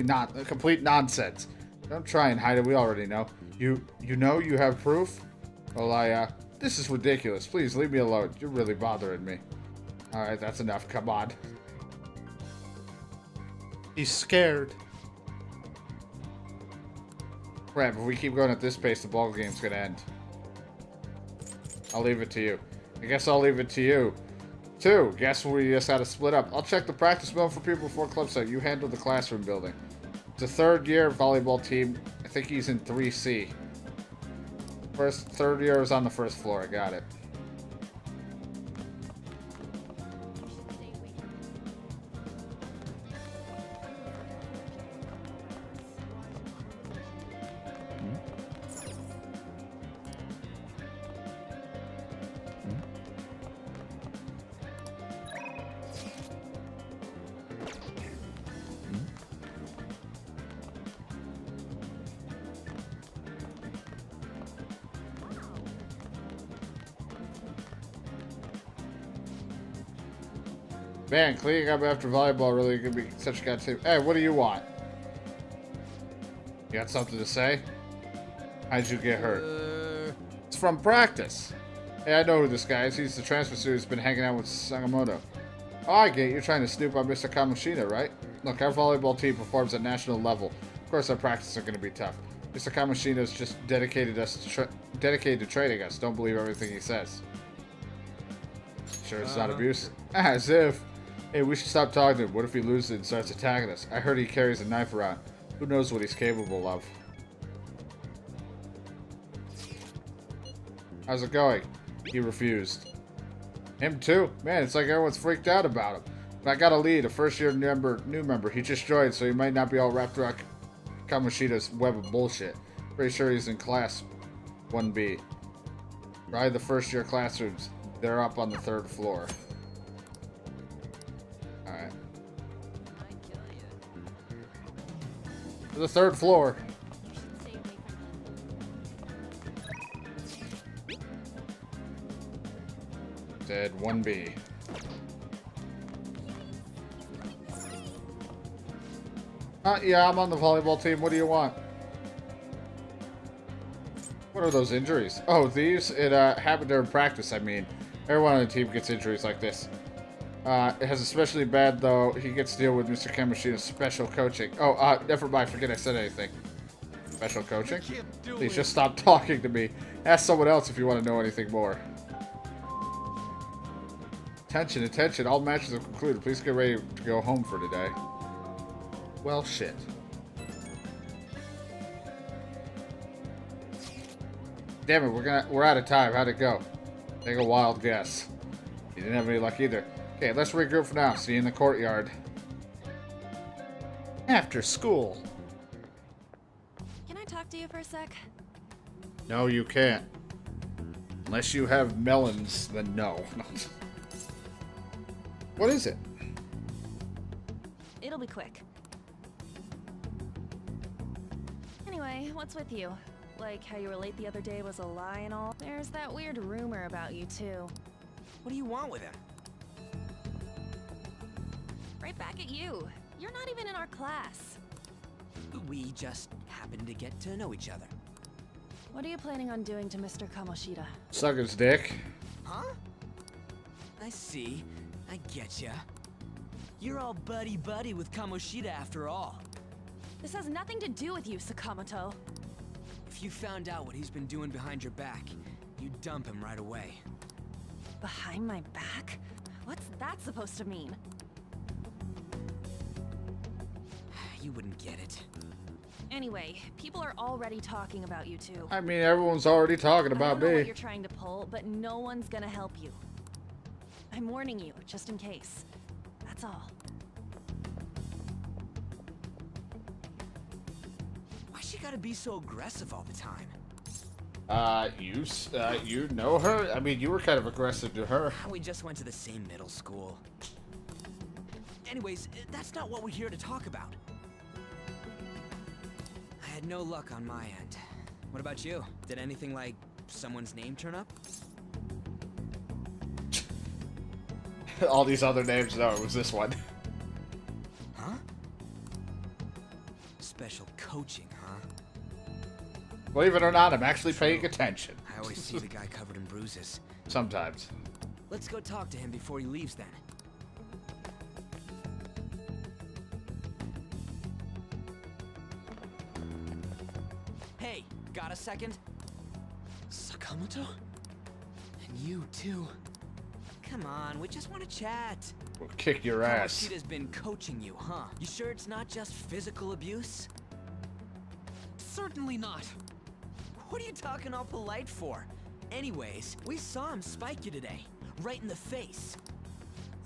nonsense. Don't try and hide it. We already know. You know you have proof? Well, this is ridiculous. Please leave me alone. You're really bothering me. Alright, that's enough. Come on. He's scared. Crap, if we keep going at this pace, the ball game's gonna end. I'll leave it to you. I guess I'll leave it to you. Two, guess we just had to split up. I'll check the practice mill for people before club site. You handle the classroom building. It's a third-year volleyball team. I think he's in 3C. Third year is on the first floor. I got it. Man, cleaning up after volleyball really could be such a goddamn... Hey, what do you want? You got something to say? How'd you get hurt? It's from practice. Hey, I know who this guy is. He's the transfer student who's been hanging out with Sakamoto. Oh, I get it. You're trying to snoop on Mr. Kamoshida, right? Look, our volleyball team performs at national level. Of course, our practices are going to be tough. Mr. Kamoshida's just dedicated to training us. Don't believe everything he says. Sure it's not abuse? As if. Hey, we should stop talking to him. What if he loses and starts attacking us? I heard he carries a knife around. Who knows what he's capable of? How's it going? He refused. Him too? Man, it's like everyone's freaked out about him. But I got a lead, a first-year new member. He just joined, so he might not be all wrapped around Kamoshida's web of bullshit. Pretty sure he's in class 1B. Probably the first-year classrooms. They're up on the 3rd floor. Alright. To the 3rd floor. Dead 1B. Yeah, I'm on the volleyball team. What do you want? What are those injuries? Oh, these? It happened during practice, I mean. Everyone on the team gets injuries like this. It has especially bad, though. He gets to deal with Mr. Kamoshida's special coaching. Oh, never mind. Forget I said anything. Special coaching? Please just stop talking to me. Ask someone else if you want to know anything more. Attention, attention. All matches are concluded. Please get ready to go home for today. Well, shit. Damn it, we're out of time. How'd it go? Take a wild guess. You didn't have any luck either. Okay, let's regroup for now. See you in the courtyard. After school. Can I talk to you for a sec? No, you can't. Unless you have melons, then no. What is it? It'll be quick. Anyway, what's with you? Like how you were late the other day was a lie and all? There's that weird rumor about you too. What do you want with him? Right back at you. You're not even in our class. We just happened to get to know each other. What are you planning on doing to Mr. Kamoshida? Suck his dick. Huh? I see. I getcha. You're all buddy-buddy with Kamoshida after all. This has nothing to do with you, Sakamoto. If you found out what he's been doing behind your back, you'd dump him right away. Behind my back? What's that supposed to mean? You wouldn't get it. Anyway, people are already talking about you two. I mean, everyone's already talking about I don't know me. what you're trying to pull, but no one's gonna help you. I'm warning you, just in case. That's all. Why she gotta be so aggressive all the time? You know her? I mean, you were kind of aggressive to her. We just went to the same middle school. Anyways, that's not what we're here to talk about. I had no luck on my end. What about you? Did anything like someone's name turn up? All these other names, no, it was this one. Huh? Special coaching, huh? Believe it or not, I'm actually paying attention. I always see the guy covered in bruises. Sometimes. Let's go talk to him before he leaves then. Hey, got a second? Sakamoto? And you too. Come on, we just want to chat. We'll kick your ass. Kamoshida's been coaching you, huh? You sure it's not just physical abuse? Certainly not. What are you talking all polite for? Anyways, we saw him spike you today. Right in the face.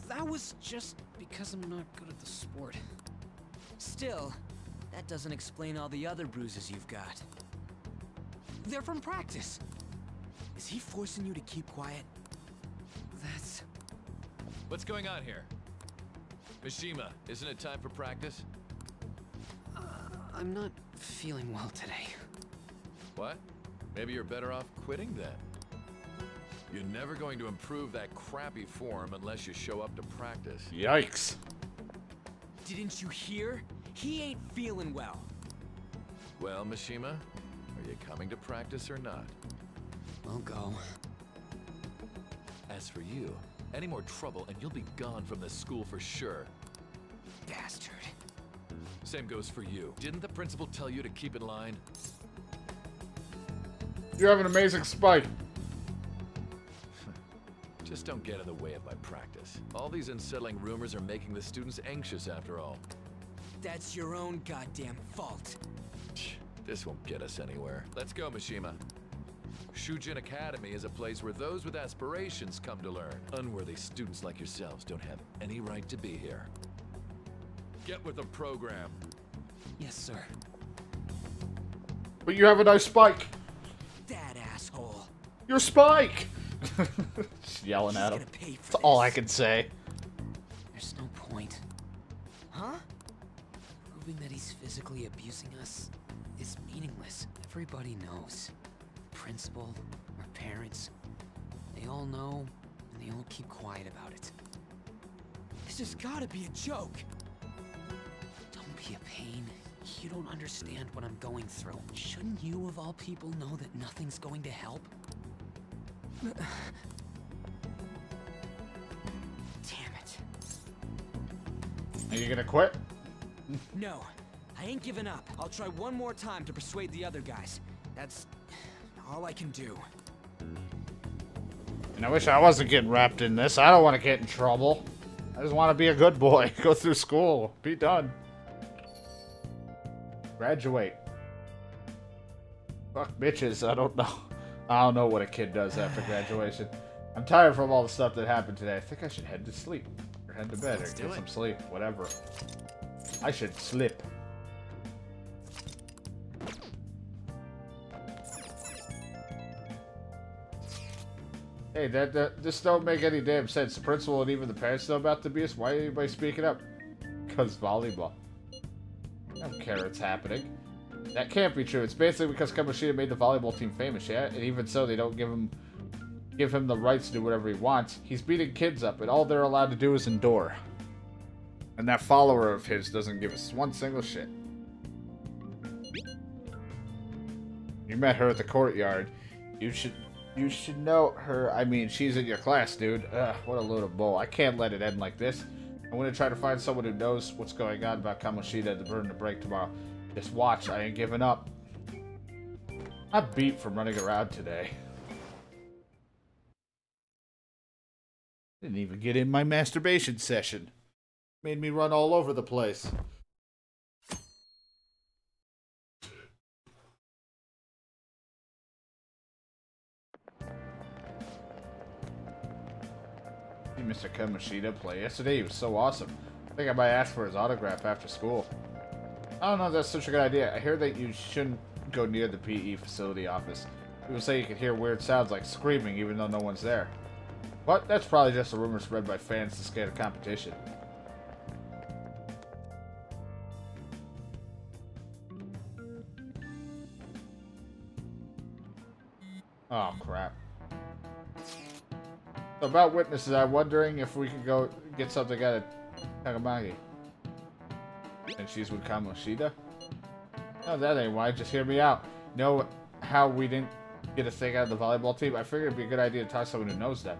That was just because I'm not good at the sport. Still, that doesn't explain all the other bruises you've got. They're from practice. Is he forcing you to keep quiet? That's... What's going on here? Mishima, isn't it time for practice? I'm not feeling well today. What? Maybe you're better off quitting then. You're never going to improve that crappy form unless you show up to practice. Yikes. Didn't you hear? He ain't feeling well. Well, Mishima, are you coming to practice or not? I'll go. As for you, any more trouble and you'll be gone from this school for sure. Bastard. Same goes for you. Didn't the principal tell you to keep in line? You have an amazing spike. Just don't get in the way of my practice. All these unsettling rumors are making the students anxious after all. That's your own goddamn fault. This won't get us anywhere. Let's go, Mishima. Shujin Academy is a place where those with aspirations come to learn. Unworthy students like yourselves don't have any right to be here. Get with the program. Yes, sir. But you have a nice spike. That asshole. Your spike! Just yelling at him. Gonna pay for That's all I can say. There's no point. Huh? Proving that he's physically abusing us is meaningless. Everybody knows. The principal, our parents, they all know, and they all keep quiet about it. This has gotta be a joke. Don't be a pain. You don't understand what I'm going through. Shouldn't you, of all people, know that nothing's going to help? Damn it. Are you gonna quit? No, I ain't giving up. I'll try one more time to persuade the other guys. That's all I can do. And I wish I wasn't getting wrapped in this. I don't want to get in trouble. I just want to be a good boy. Go through school. Be done. Graduate. Fuck bitches. I don't know. I don't know what a kid does after graduation. I'm tired from all the stuff that happened today. I think I should head to sleep. Or head to bed. Or get some sleep. Whatever. I should slip. Hey, this don't make any damn sense. The principal and even the parents know about the abuse. Why ain't anybody speaking up? Because volleyball. I don't care what's happening. That can't be true. It's basically because Kamoshida made the volleyball team famous, yeah? And even so, they don't give him the rights to do whatever he wants. He's beating kids up, and all they're allowed to do is endure. And that follower of his doesn't give us one single shit. You met her at the courtyard. You should know her. I mean, she's in your class, dude. Ugh, what a load of bull. I can't let it end like this. I'm gonna try to find someone who knows what's going on about Kamoshida to burn the break tomorrow. Just watch, I ain't giving up. I'm beat from running around today. Didn't even get in my masturbation session. Made me run all over the place. See Mr. Kamoshida play yesterday. He was so awesome. I think I might ask for his autograph after school. I don't know if that's such a good idea. I hear that you shouldn't go near the PE facility office. People say you can hear weird sounds like screaming even though no one's there. But that's probably just a rumor spread by fans to scare the competition. Oh, crap. So about witnesses, I'm wondering if we could go get something out of Takamagi. And she's with Kamoshida? No, that ain't why. Just hear me out. Know how we didn't get a thing out of the volleyball team? I figured it'd be a good idea to talk to someone who knows them.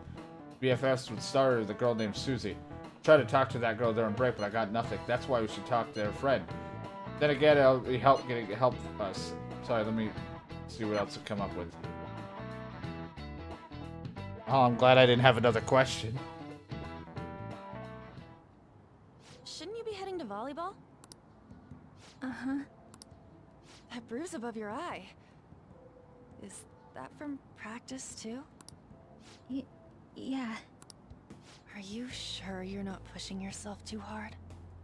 BFFs would start with a girl named Susie. Tried to talk to that girl during break, but I got nothing. That's why we should talk to their friend. Then again, it'll be help us. Sorry, let me see what else to come up with. Oh, I'm glad I didn't have another question. Shouldn't you be heading to volleyball? Uh-huh. That bruise above your eye. Is that from practice, too? Yeah. Are you sure you're not pushing yourself too hard?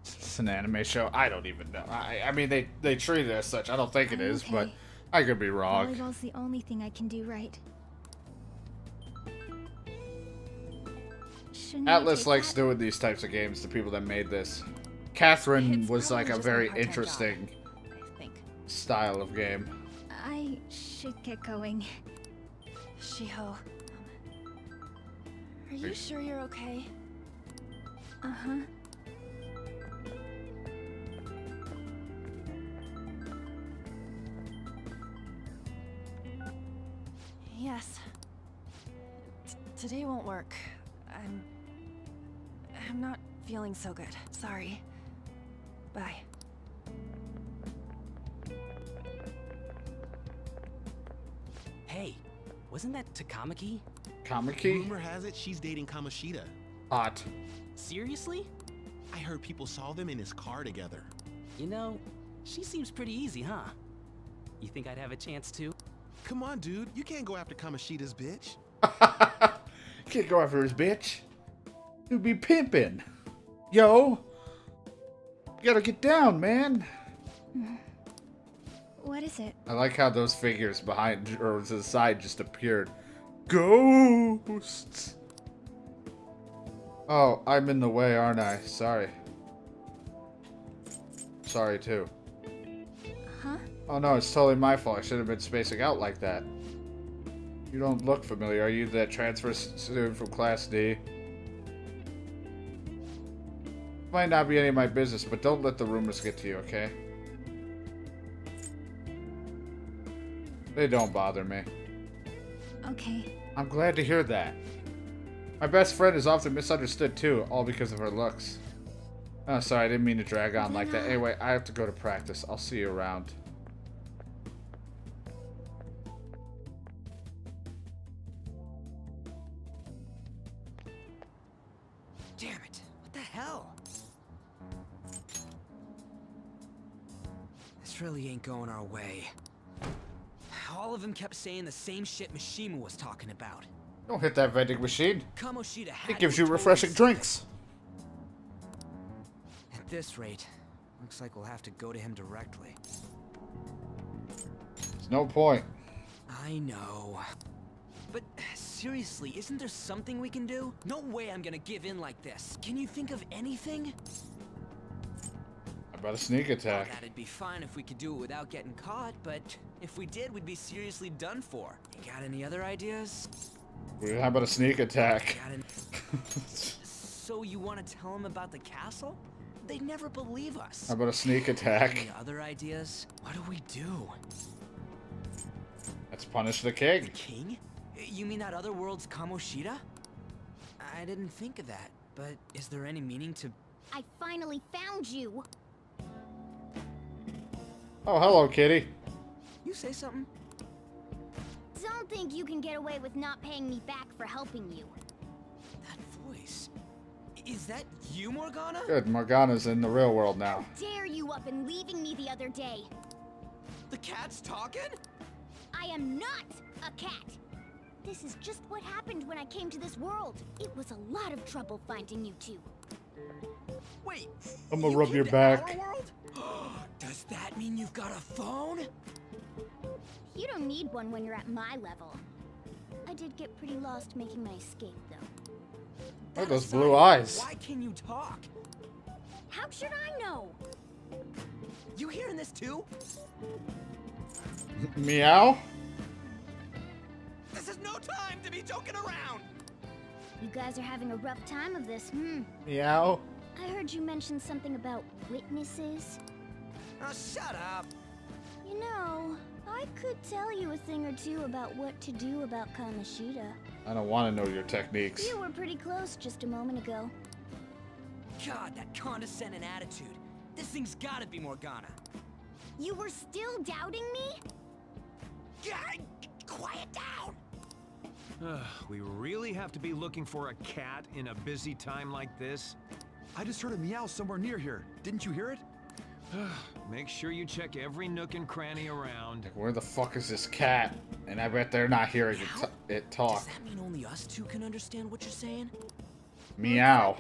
It's an anime show. I don't even know. I mean, they treat it as such. I don't think it is, but I could be wrong. Volleyball's the only thing I can do right. Atlas likes doing these types of games, the people that made this. Catherine was like a very interesting style of game. I should get going. Shiho, are you sure you're okay? Uh-huh. Today won't work. I'm not feeling so good. Sorry. Bye. Hey, wasn't that Takamaki? Kamiki? Rumor has it she's dating Kamoshida. Hot. Seriously? I heard people saw them in his car together. You know, she seems pretty easy, huh? You think I'd have a chance too? Come on, dude. You can't go after Kamoshida's bitch. Can't go after his bitch. You'd be pimping. Yo. You gotta get down, man. What is it? I like how those figures behind or to the side just appeared. Ghosts. Oh, I'm in the way, aren't I? Sorry. Sorry, too. Huh? Oh, no, it's totally my fault. I should have been spacing out like that. You don't look familiar. Are you that transfer student from Class D? Might not be any of my business, but don't let the rumors get to you, okay? They don't bother me. Okay. I'm glad to hear that. My best friend is often misunderstood too, all because of her looks. Oh, sorry, I didn't mean to drag on like that. Anyway, I have to go to practice. I'll see you around. Damn it. What the hell? This really ain't going our way. All of them kept saying the same shit Mishima was talking about. Don't hit that vending machine. Kamoshida had It gives to you have told refreshing us drinks. At this rate, looks like we'll have to go to him directly. There's no point. I know. But seriously, isn't there something we can do? No way I'm gonna give in like this. Can you think of anything? How about a sneak attack? That'd be fine if we could do it without getting caught, but if we did, we'd be seriously done for. You got any other ideas? How about a sneak attack? So you want to tell them about the castle? They'd never believe us. How about a sneak attack? Any other ideas? What do we do? Let's punish the king. The king? You mean that other world's Kamoshida? I didn't think of that, but is there any meaning to... I finally found you! Oh, hello, kitty. You say something? Don't think you can get away with not paying me back for helping you. That voice... Is that you, Morgana? Good, Morgana's in the real world now. How dare you up and leaving me the other day? The cat's talking? I am not a cat! This is just what happened when I came to this world. It was a lot of trouble finding you two. Wait, I'm gonna rub your back. Our world? Does that mean you've got a phone? You don't need one when you're at my level. I did get pretty lost making my escape, though. Look at those blue eyes. Why can you talk? How should I know? You hearing this too? Meow? This is no time to be joking around! You guys are having a rough time of this, Meow? I heard you mention something about witnesses. Oh, shut up! You know, I could tell you a thing or two about what to do about Kamoshida. I don't want to know your techniques. You were pretty close just a moment ago. God, that condescending attitude. This thing's gotta be Morgana. You were still doubting me? God, quiet down! We really have to be looking for a cat in a busy time like this? I just heard a meow somewhere near here. Didn't you hear it? Make sure you check every nook and cranny around. Where the fuck is this cat? And I bet they're not hearing it talk. Does that mean only us two can understand what you're saying? Meow.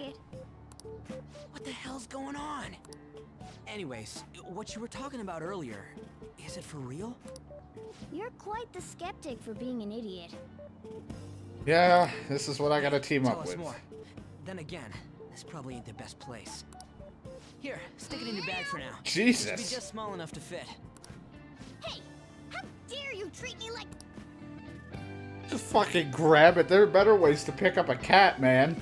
What the hell's going on? Anyways, what you were talking about earlier, is it for real? You're quite the skeptic for being an idiot. Yeah, this is what I gotta team Tell up us with. more. Then again, this probably ain't the best place. Here, stick it in your bag for now. Jesus. It should be just small enough to fit. Hey, how dare you treat me like... Just fucking grab it. There are better ways to pick up a cat, man.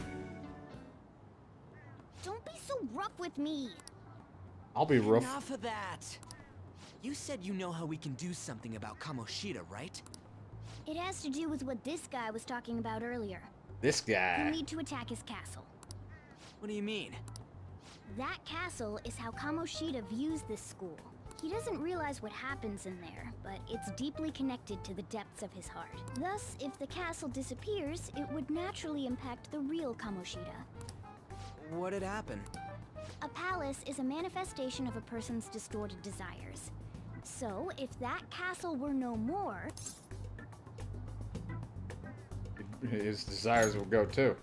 Don't be so rough with me. I'll be rough. Enough of that. You said you know how we can do something about Kamoshida, right? It has to do with what this guy was talking about earlier. This guy. You need to attack his castle. What do you mean? That castle is how Kamoshida views this school. He doesn't realize what happens in there, but it's deeply connected to the depths of his heart. Thus, if the castle disappears, it would naturally impact the real Kamoshida. What had happened? A palace is a manifestation of a person's distorted desires. So, if that castle were no more... his desires will go too.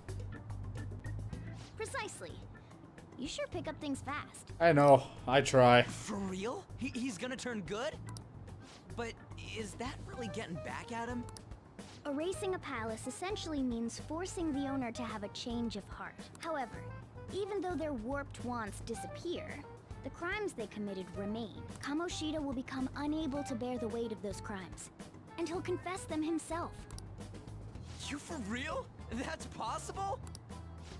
Precisely. You sure pick up things fast. I know. I try. For real? He's gonna turn good? But is that really getting back at him? Erasing a palace essentially means forcing the owner to have a change of heart. However, even though their warped wants disappear, the crimes they committed remain. Kamoshida will become unable to bear the weight of those crimes, and he'll confess them himself. You for real? That's possible?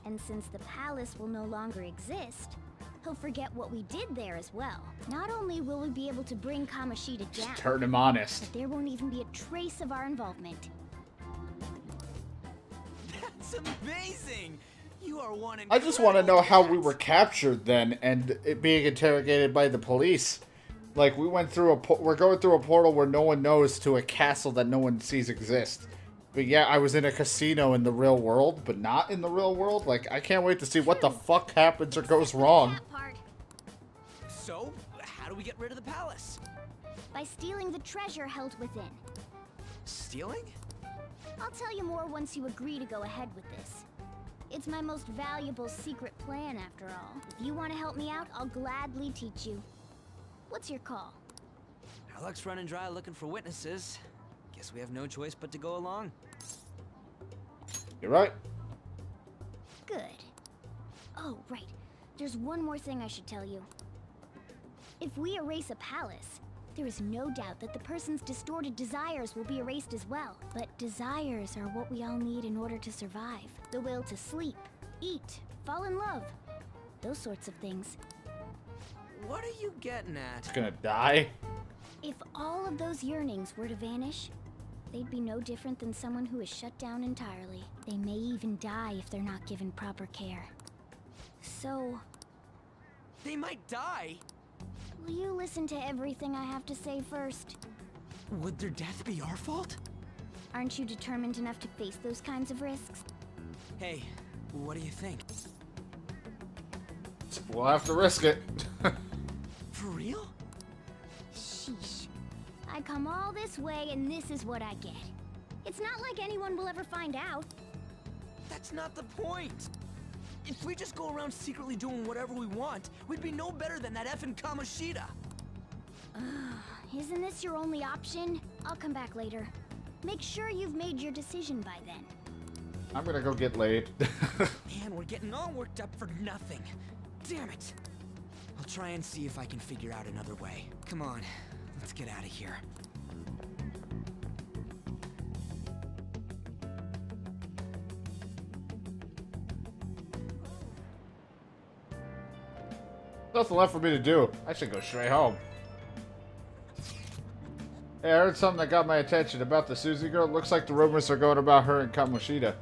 And since the palace will no longer exist, he'll forget what we did there as well. Not only will we be able to bring Kamoshida down, Just turn him honest. but there won't even be a trace of our involvement. That's amazing! You are one I just want to know how we were captured then, and it being interrogated by the police. Like, we're going through a portal where no one knows to a castle that no one sees exist. But yeah, I was in a casino in the real world, but not in the real world. Like, I can't wait to see what the fuck happens or goes wrong. So, how do we get rid of the palace? By stealing the treasure held within. Stealing? I'll tell you more once you agree to go ahead with this. It's my most valuable secret plan, after all. If you want to help me out, I'll gladly teach you. What's your call? Our luck's running dry looking for witnesses. Guess we have no choice but to go along. You're right. Good. Oh, right. There's one more thing I should tell you. If we erase a palace, there is no doubt that the person's distorted desires will be erased as well. But desires are what we all need in order to survive. The will to sleep, eat, fall in love. Those sorts of things. What are you getting at? It's gonna die? If all of those yearnings were to vanish, they'd be no different than someone who is shut down entirely. They may even die if they're not given proper care. So... They might die? Will you listen to everything I have to say first? Would their death be our fault? Aren't you determined enough to face those kinds of risks? Hey, what do you think? We'll have to risk it. For real? Sheesh. I come all this way and this is what I get. It's not like anyone will ever find out. That's not the point. If we just go around secretly doing whatever we want, we'd be no better than that effing Kamoshida. Isn't this your only option? I'll come back later. Make sure you've made your decision by then. I'm gonna go get laid. Man, we're getting all worked up for nothing. Damn it. I'll try and see if I can figure out another way. Come on, let's get out of here. Nothing left for me to do. I should go straight home. Hey, I heard something that got my attention about the Susie girl. Looks like the rumors are going about her and Kamoshida.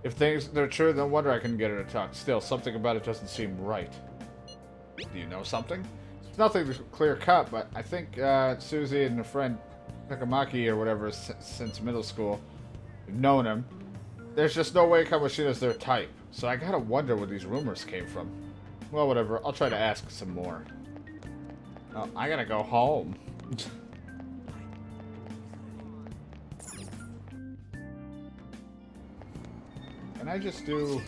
If they're true, then wonder I can get her to talk. Still, something about it doesn't seem right. Do you know something? It's nothing clear cut, but I think Susie and her friend Takamaki or whatever since middle school have known him. There's just no way Kamoshida's their type. So I gotta wonder where these rumors came from. Well, whatever. I'll try to ask some more. Oh, I gotta go home. Can I just do...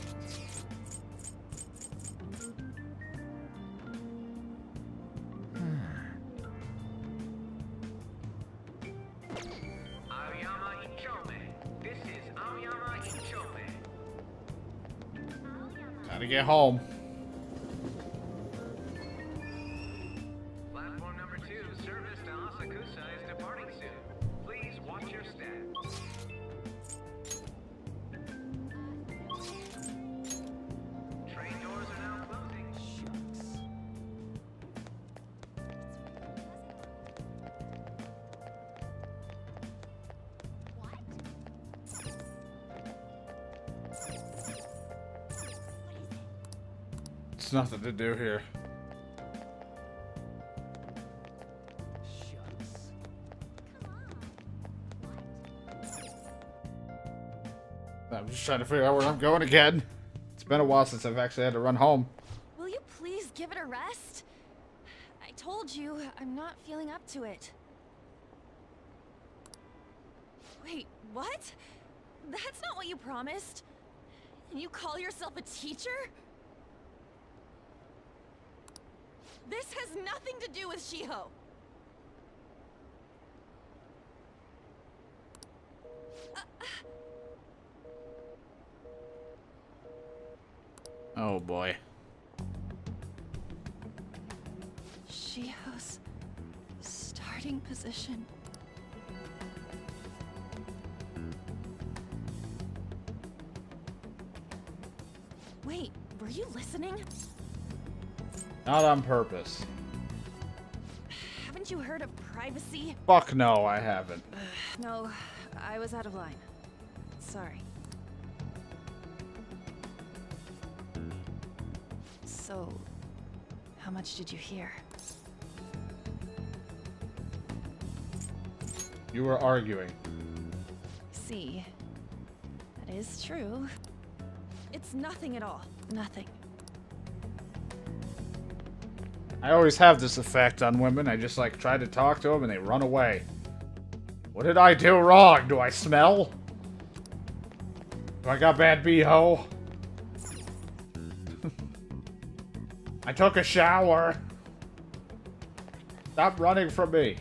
Gotta get home. Platform number 2, service to Asakusa is departing soon. Please watch your step. Train doors are now closing. Shucks. There's nothing to do here. I'm just trying to figure out where I'm going again. It's been a while since I've actually had to run home. Will you please give it a rest? I told you, I'm not feeling up to it. Wait, what? That's not what you promised. And you call yourself a teacher? This has nothing to do with Shiho. Oh boy. Shiho's starting position. Wait, were you listening? Not on purpose. Haven't you heard of privacy? Fuck no, I haven't. No, I was out of line. Sorry. So, how much did you hear? You were arguing. See, that is true. It's nothing at all. Nothing. I always have this effect on women. I just like try to talk to them and they run away. What did I do wrong? Do I smell? Do I got bad BO? I took a shower. Stop running from me.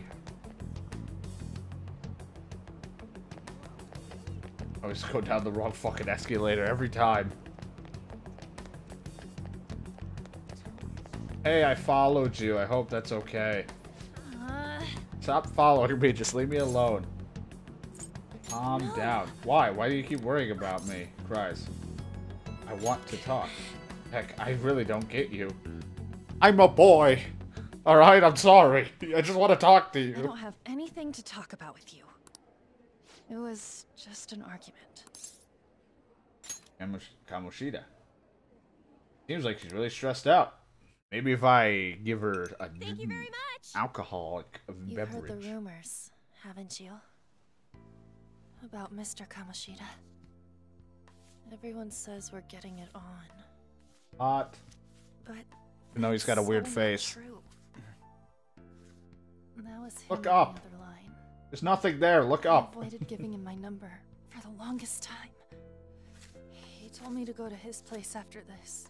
I always go down the wrong fucking escalator every time. Hey, I followed you. I hope that's okay. Stop following me. Just leave me alone. Calm down. Why? Why do you keep worrying about me? Cries. I want to talk. Heck, I really don't get you. I'm a boy. Alright, I'm sorry. I just want to talk to you. I don't have anything to talk about with you. It was just an argument. Kamoshida. Seems like she's really stressed out. Maybe if I give her a alcoholic beverage. You've heard the rumors, haven't you? About Mr. Kamoshida. Everyone says we're getting it on. Hot. But no, he's got a weird face. True. That was him Look on up. the other line. There's nothing there. Look I up. avoided giving him my number for the longest time. He told me to go to his place after this.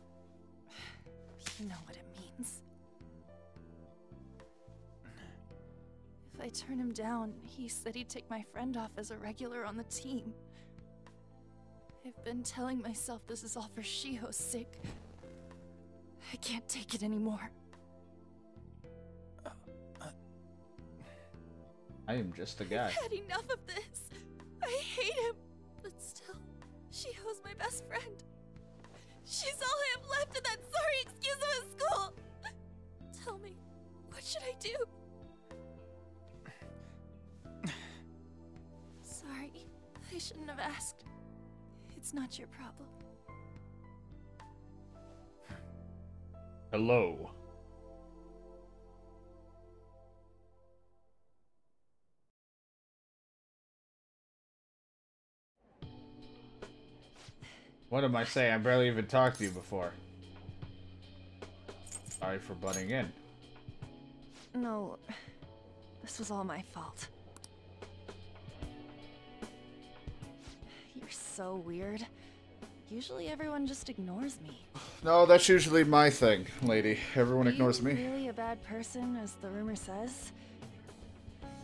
You know what it means. If I turn him down, he said he'd take my friend off as a regular on the team. I've been telling myself this is all for Shiho's sake. I can't take it anymore. I am just a guy. I've had enough of this. I hate him. But still, Shiho's my best friend. She's all I have left in that sorry excuse of a school. Tell me, what should I do? Sorry, I shouldn't have asked. It's not your problem. Hello. What am I saying? I barely even talked to you before. Sorry for butting in. No, this was all my fault. You're so weird. Usually everyone just ignores me. No, that's usually my thing, lady. Everyone ignores me. Are you really a bad person, as the rumor says?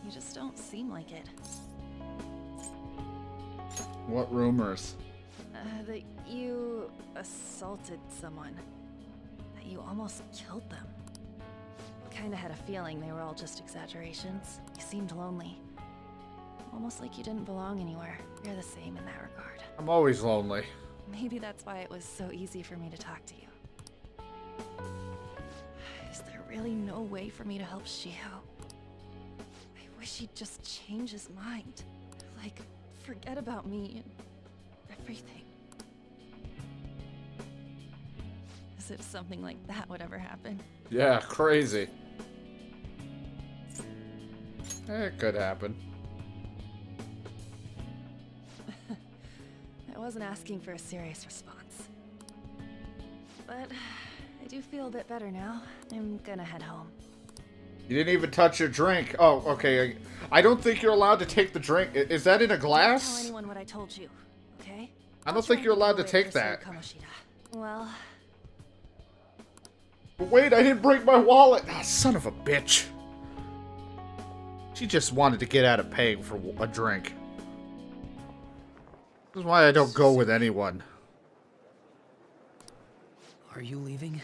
You just don't seem like it. What rumors? That you assaulted someone. That you almost killed them. Kinda had a feeling they were all just exaggerations. You seemed lonely. Almost like you didn't belong anywhere. You're the same in that regard. I'm always lonely. Maybe that's why it was so easy for me to talk to you. Is there really no way for me to help Shiho? I wish he'd just change his mind. Like, forget about me and everything. Is as if something like that would ever happen. Yeah, crazy. It could happen. I wasn't asking for a serious response. But I do feel a bit better now. I'm gonna head home. You didn't even touch your drink. Oh, okay. I don't think you're allowed to take the drink. Is that in a glass? Don't tell anyone what I told you, okay? I don't think you're allowed to take that. Well... But wait, I didn't break my wallet. Ah, son of a bitch. She just wanted to get out of paying for a drink. This is why I don't go with anyone. Are you leaving?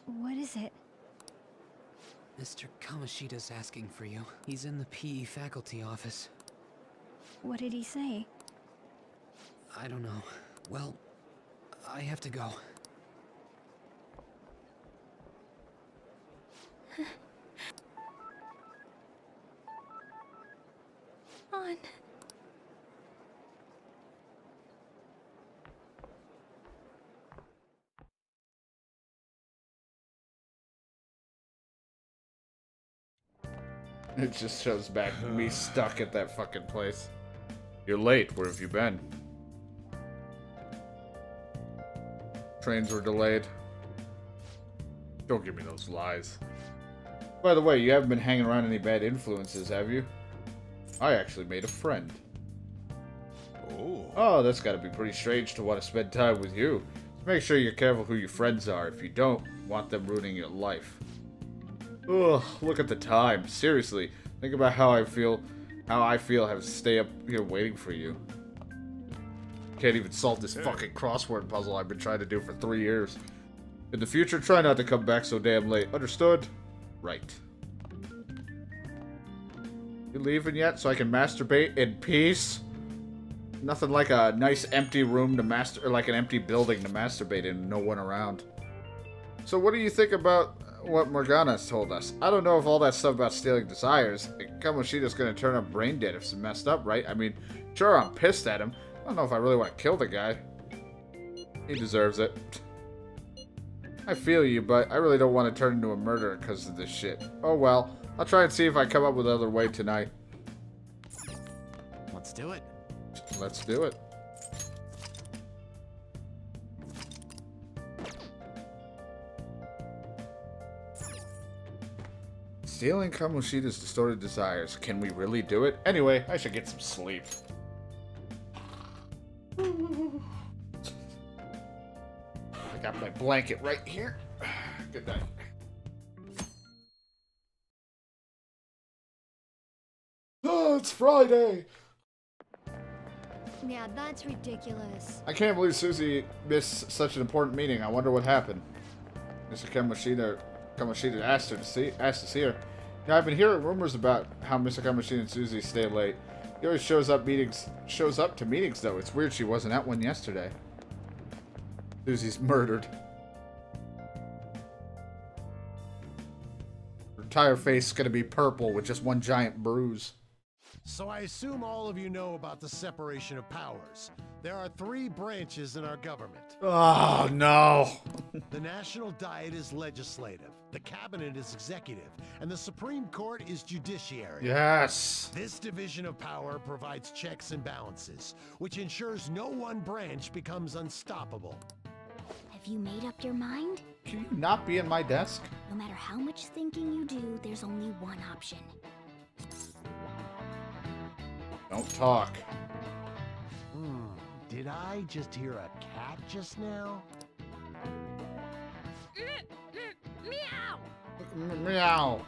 What is it? Mr. Kamoshida's asking for you. He's in the PE faculty office. What did he say? I don't know. Well, I have to go. On. It just shows back me stuck at that fucking place. You're late. Where have you been? Trains were delayed. Don't give me those lies. By the way, you haven't been hanging around any bad influences, have you? I actually made a friend. Oh, that's gotta be pretty strange to want to spend time with you. Just make sure you're careful who your friends are. If you don't, want them ruining your life. Ugh, look at the time. Seriously, think about how I feel having to stay up here waiting for you. Can't even solve this fucking crossword puzzle I've been trying to do for 3 years. In the future, try not to come back so damn late. Understood? Right. You leaving yet so I can masturbate in peace? Nothing like a nice empty room to or like an empty building to masturbate in and no one around. So what do you think about what Morgana's told us? I don't know if all that stuff about stealing desires. Kamoshida's gonna turn up brain dead if it's messed up, right? I mean, sure, I'm pissed at him. I don't know if I really want to kill the guy. He deserves it. I feel you, but I really don't want to turn into a murderer because of this shit. Oh well, I'll try and see if I come up with another way tonight. Let's do it. Let's do it. Stealing Kamoshida's distorted desires. Can we really do it? Anyway, I should get some sleep. I got my blanket right here. Good night. Oh, it's Friday! Yeah, that's ridiculous. I can't believe Susie missed such an important meeting. I wonder what happened. Mr. Kamoshida asked to see her. Now, I've been hearing rumors about how Mr. Kamoshida and Susie stay late. He always shows up to meetings though. It's weird she wasn't at one yesterday. Susie's murdered. Her entire face is gonna be purple with just one giant bruise. So I assume all of you know about the separation of powers. There are 3 branches in our government. Oh, no. The National Diet is legislative, the Cabinet is executive, and the Supreme Court is judiciary. Yes. This division of power provides checks and balances, which ensures no one branch becomes unstoppable. Have you made up your mind? Can you not be in my desk? No matter how much thinking you do, there's only one option. Don't talk. Did I just hear a cat just now? Meow! Meow.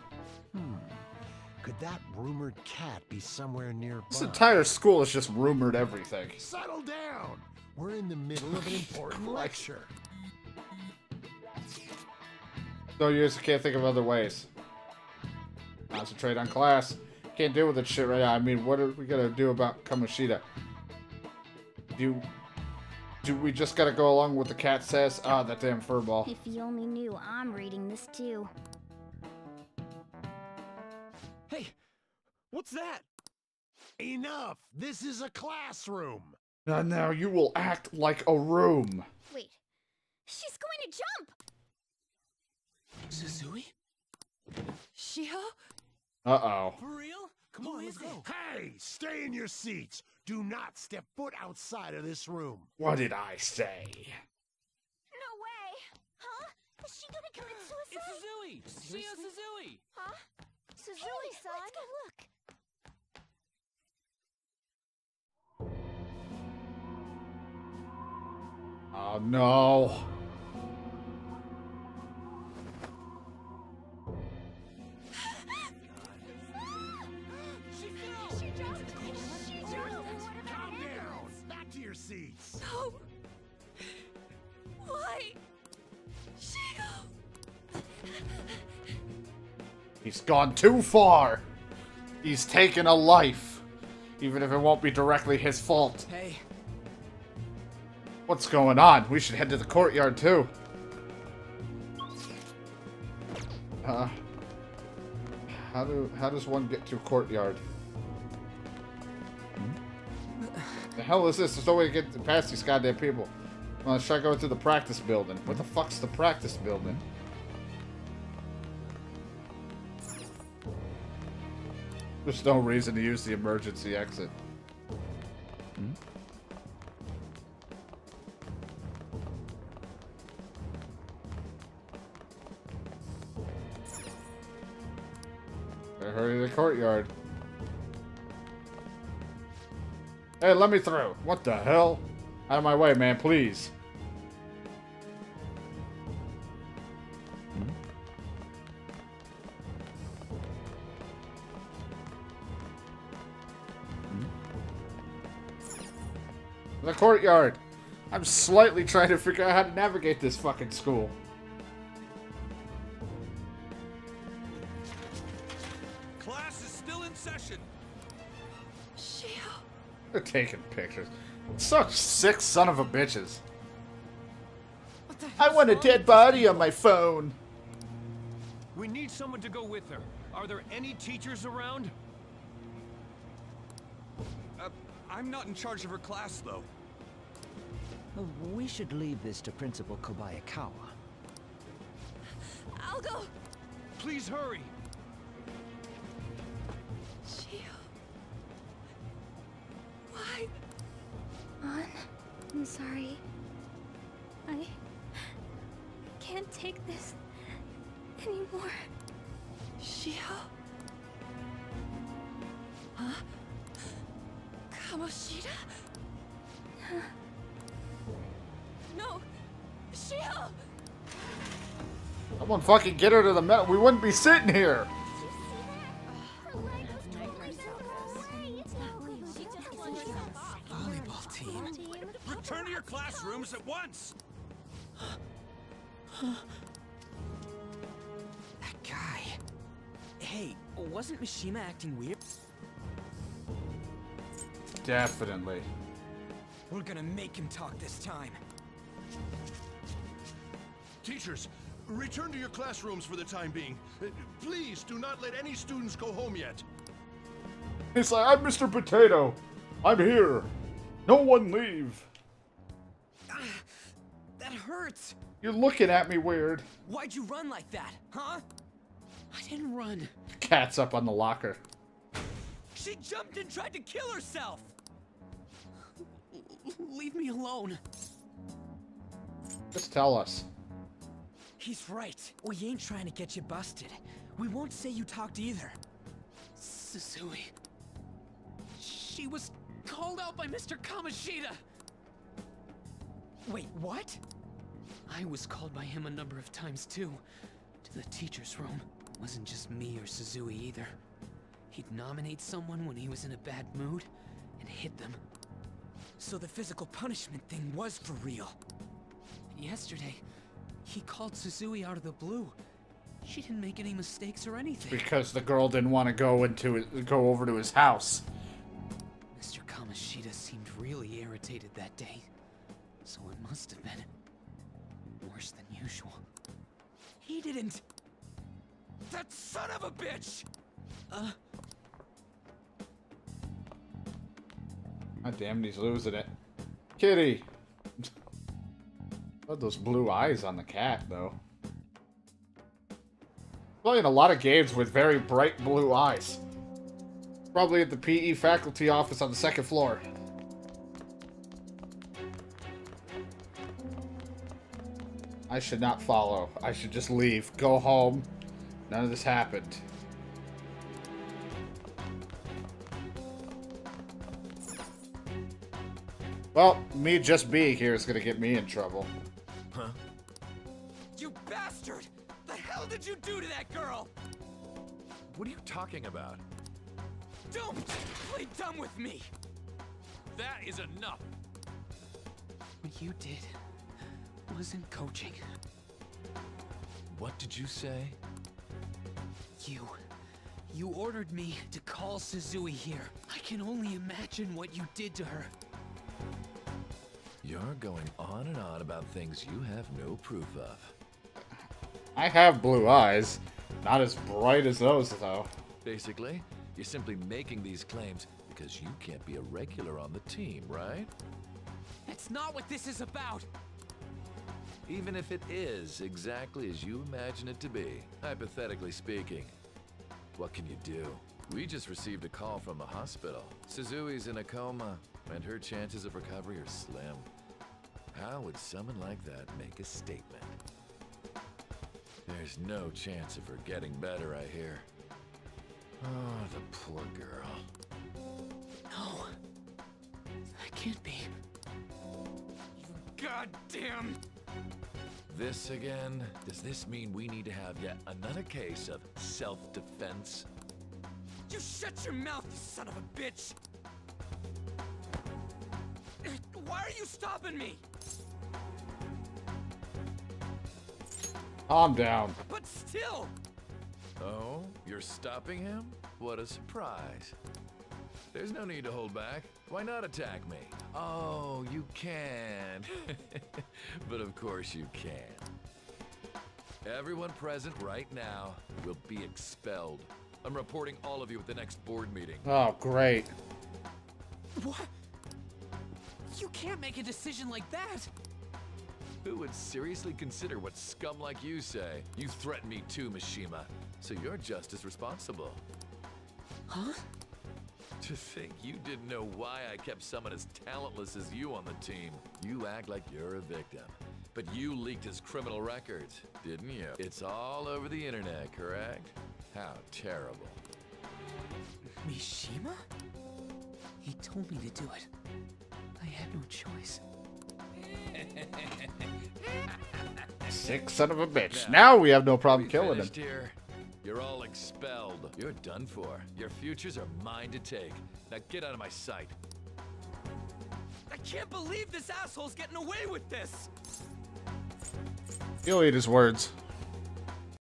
Could that rumored cat be somewhere nearby? This entire school has just rumored everything. Settle down! We're in the middle of an important lecture. So you just can't think of other ways. Concentrate on class. Can't deal with that shit right now. I mean, what are we gonna do about Kamoshida? Do we just gotta go along with what the cat says? Ah, that damn furball. If you only knew, I'm reading this too. Hey, what's that? Enough! This is a classroom! Now you will act like a room. Wait, She's going to jump! Suzui? Shiho? Uh-oh. For real? Come on, let's go. Hey, stay in your seats. Do not step foot outside of this room. What did I say? No way! Huh? Is she gonna commit suicide? It's Suzui! Shio Suzui! Huh? Suzui-san? Let's go look. Oh no. She jumped! Calm down. Back to your seats. No. Why? Shiho. He's gone too far. He's taken a life. Even if it won't be directly his fault. Hey. What's going on? We should head to the courtyard too. How does one get to a courtyard? The hell is this? There's no way to get past these goddamn people. Well, let's try going to the practice building. What the fuck's the practice building? There's no reason to use the emergency exit. Better hurry to the courtyard. Hey, let me through. What the hell? Out of my way, man, please. The courtyard. I'm slightly trying to figure out how to navigate this fucking school. Class is still in session. Shiho. They're taking pictures. Such sick son of a bitches. I want a dead body on my phone. We need someone to go with her. Are there any teachers around? I'm not in charge of her class, though. We should leave this to Principal Kobayakawa. I'll go. Please hurry. Shiho. Why? An, I'm sorry. I can't take this anymore. Shiho? Huh? Kamoshida? No! Shiho! Someone fucking get her to the metal. We wouldn't be sitting here. Volleyball team. Return to your classrooms at once. That guy. Hey, wasn't Mishima acting weird? Definitely. We're gonna make him talk this time. Teachers, return to your classrooms for the time being. Please do not let any students go home yet. He's like, I'm Mr. Potato. I'm here. No one leave. That hurts. You're looking at me weird. Why'd you run like that, huh? I didn't run. Cat's up on the locker. She jumped and tried to kill herself. Leave me alone. Just tell us. He's right. We ain't trying to get you busted. We won't say you talked either. Suzui. She was called out by Mr. Kamoshida. Wait, what? I was called by him a number of times too. To the teacher's room. Wasn't just me or Suzui either. He'd nominate someone when he was in a bad mood and hit them. So the physical punishment thing was for real. And yesterday, he called Suzui out of the blue. She didn't make any mistakes or anything. Because the girl didn't want to go over to his house. Mr. Kamoshida seemed really irritated that day. So it must have been worse than usual. He didn't. That son of a bitch! God damn, he's losing it. Kitty! Oh, those blue eyes on the cat, though. Playing a lot of games with very bright blue eyes. Probably at the PE faculty office on the 2nd floor. I should not follow. I should just leave. Go home. None of this happened. Well, me just being here is gonna get me in trouble. Huh? You bastard! The hell did you do to that girl? What are you talking about? Don't play dumb with me! That is enough! What you did wasn't coaching. What did you say? You ordered me to call Suzui here. I can only imagine what you did to her. You're going on and on about things you have no proof of. I have blue eyes. Not as bright as those, though. Basically, you're simply making these claims because you can't be a regular on the team, right? That's not what this is about! Even if it is exactly as you imagine it to be, hypothetically speaking, what can you do? We just received a call from the hospital. Suzui's in a coma, and her chances of recovery are slim. How would someone like that make a statement? There's no chance of her getting better, I hear. Oh, the poor girl. No. That can't be. Goddamn! This again? Does this mean we need to have yet another case of self-defense? You shut your mouth, you son of a bitch! Why are you stopping me? Calm down. But still! Oh, you're stopping him? What a surprise. There's no need to hold back. Why not attack me? Oh, you can. But of course you can. Everyone present right now will be expelled. I'm reporting all of you at the next board meeting. Oh, great. What? You can't make a decision like that! Who would seriously consider what scum like you say? You threatened me too, Mishima, so you're just as responsible. Huh? To think you didn't know why I kept someone as talentless as you on the team. You act like you're a victim. But you leaked his criminal records, didn't you? It's all over the internet, correct? How terrible. Mishima? He told me to do it. I had no choice. Sick son of a bitch. Now we have no problem killing him. Here. You're all expelled. You're done for. Your futures are mine to take. Now get out of my sight. I can't believe this asshole's getting away with this! He'll eat his words.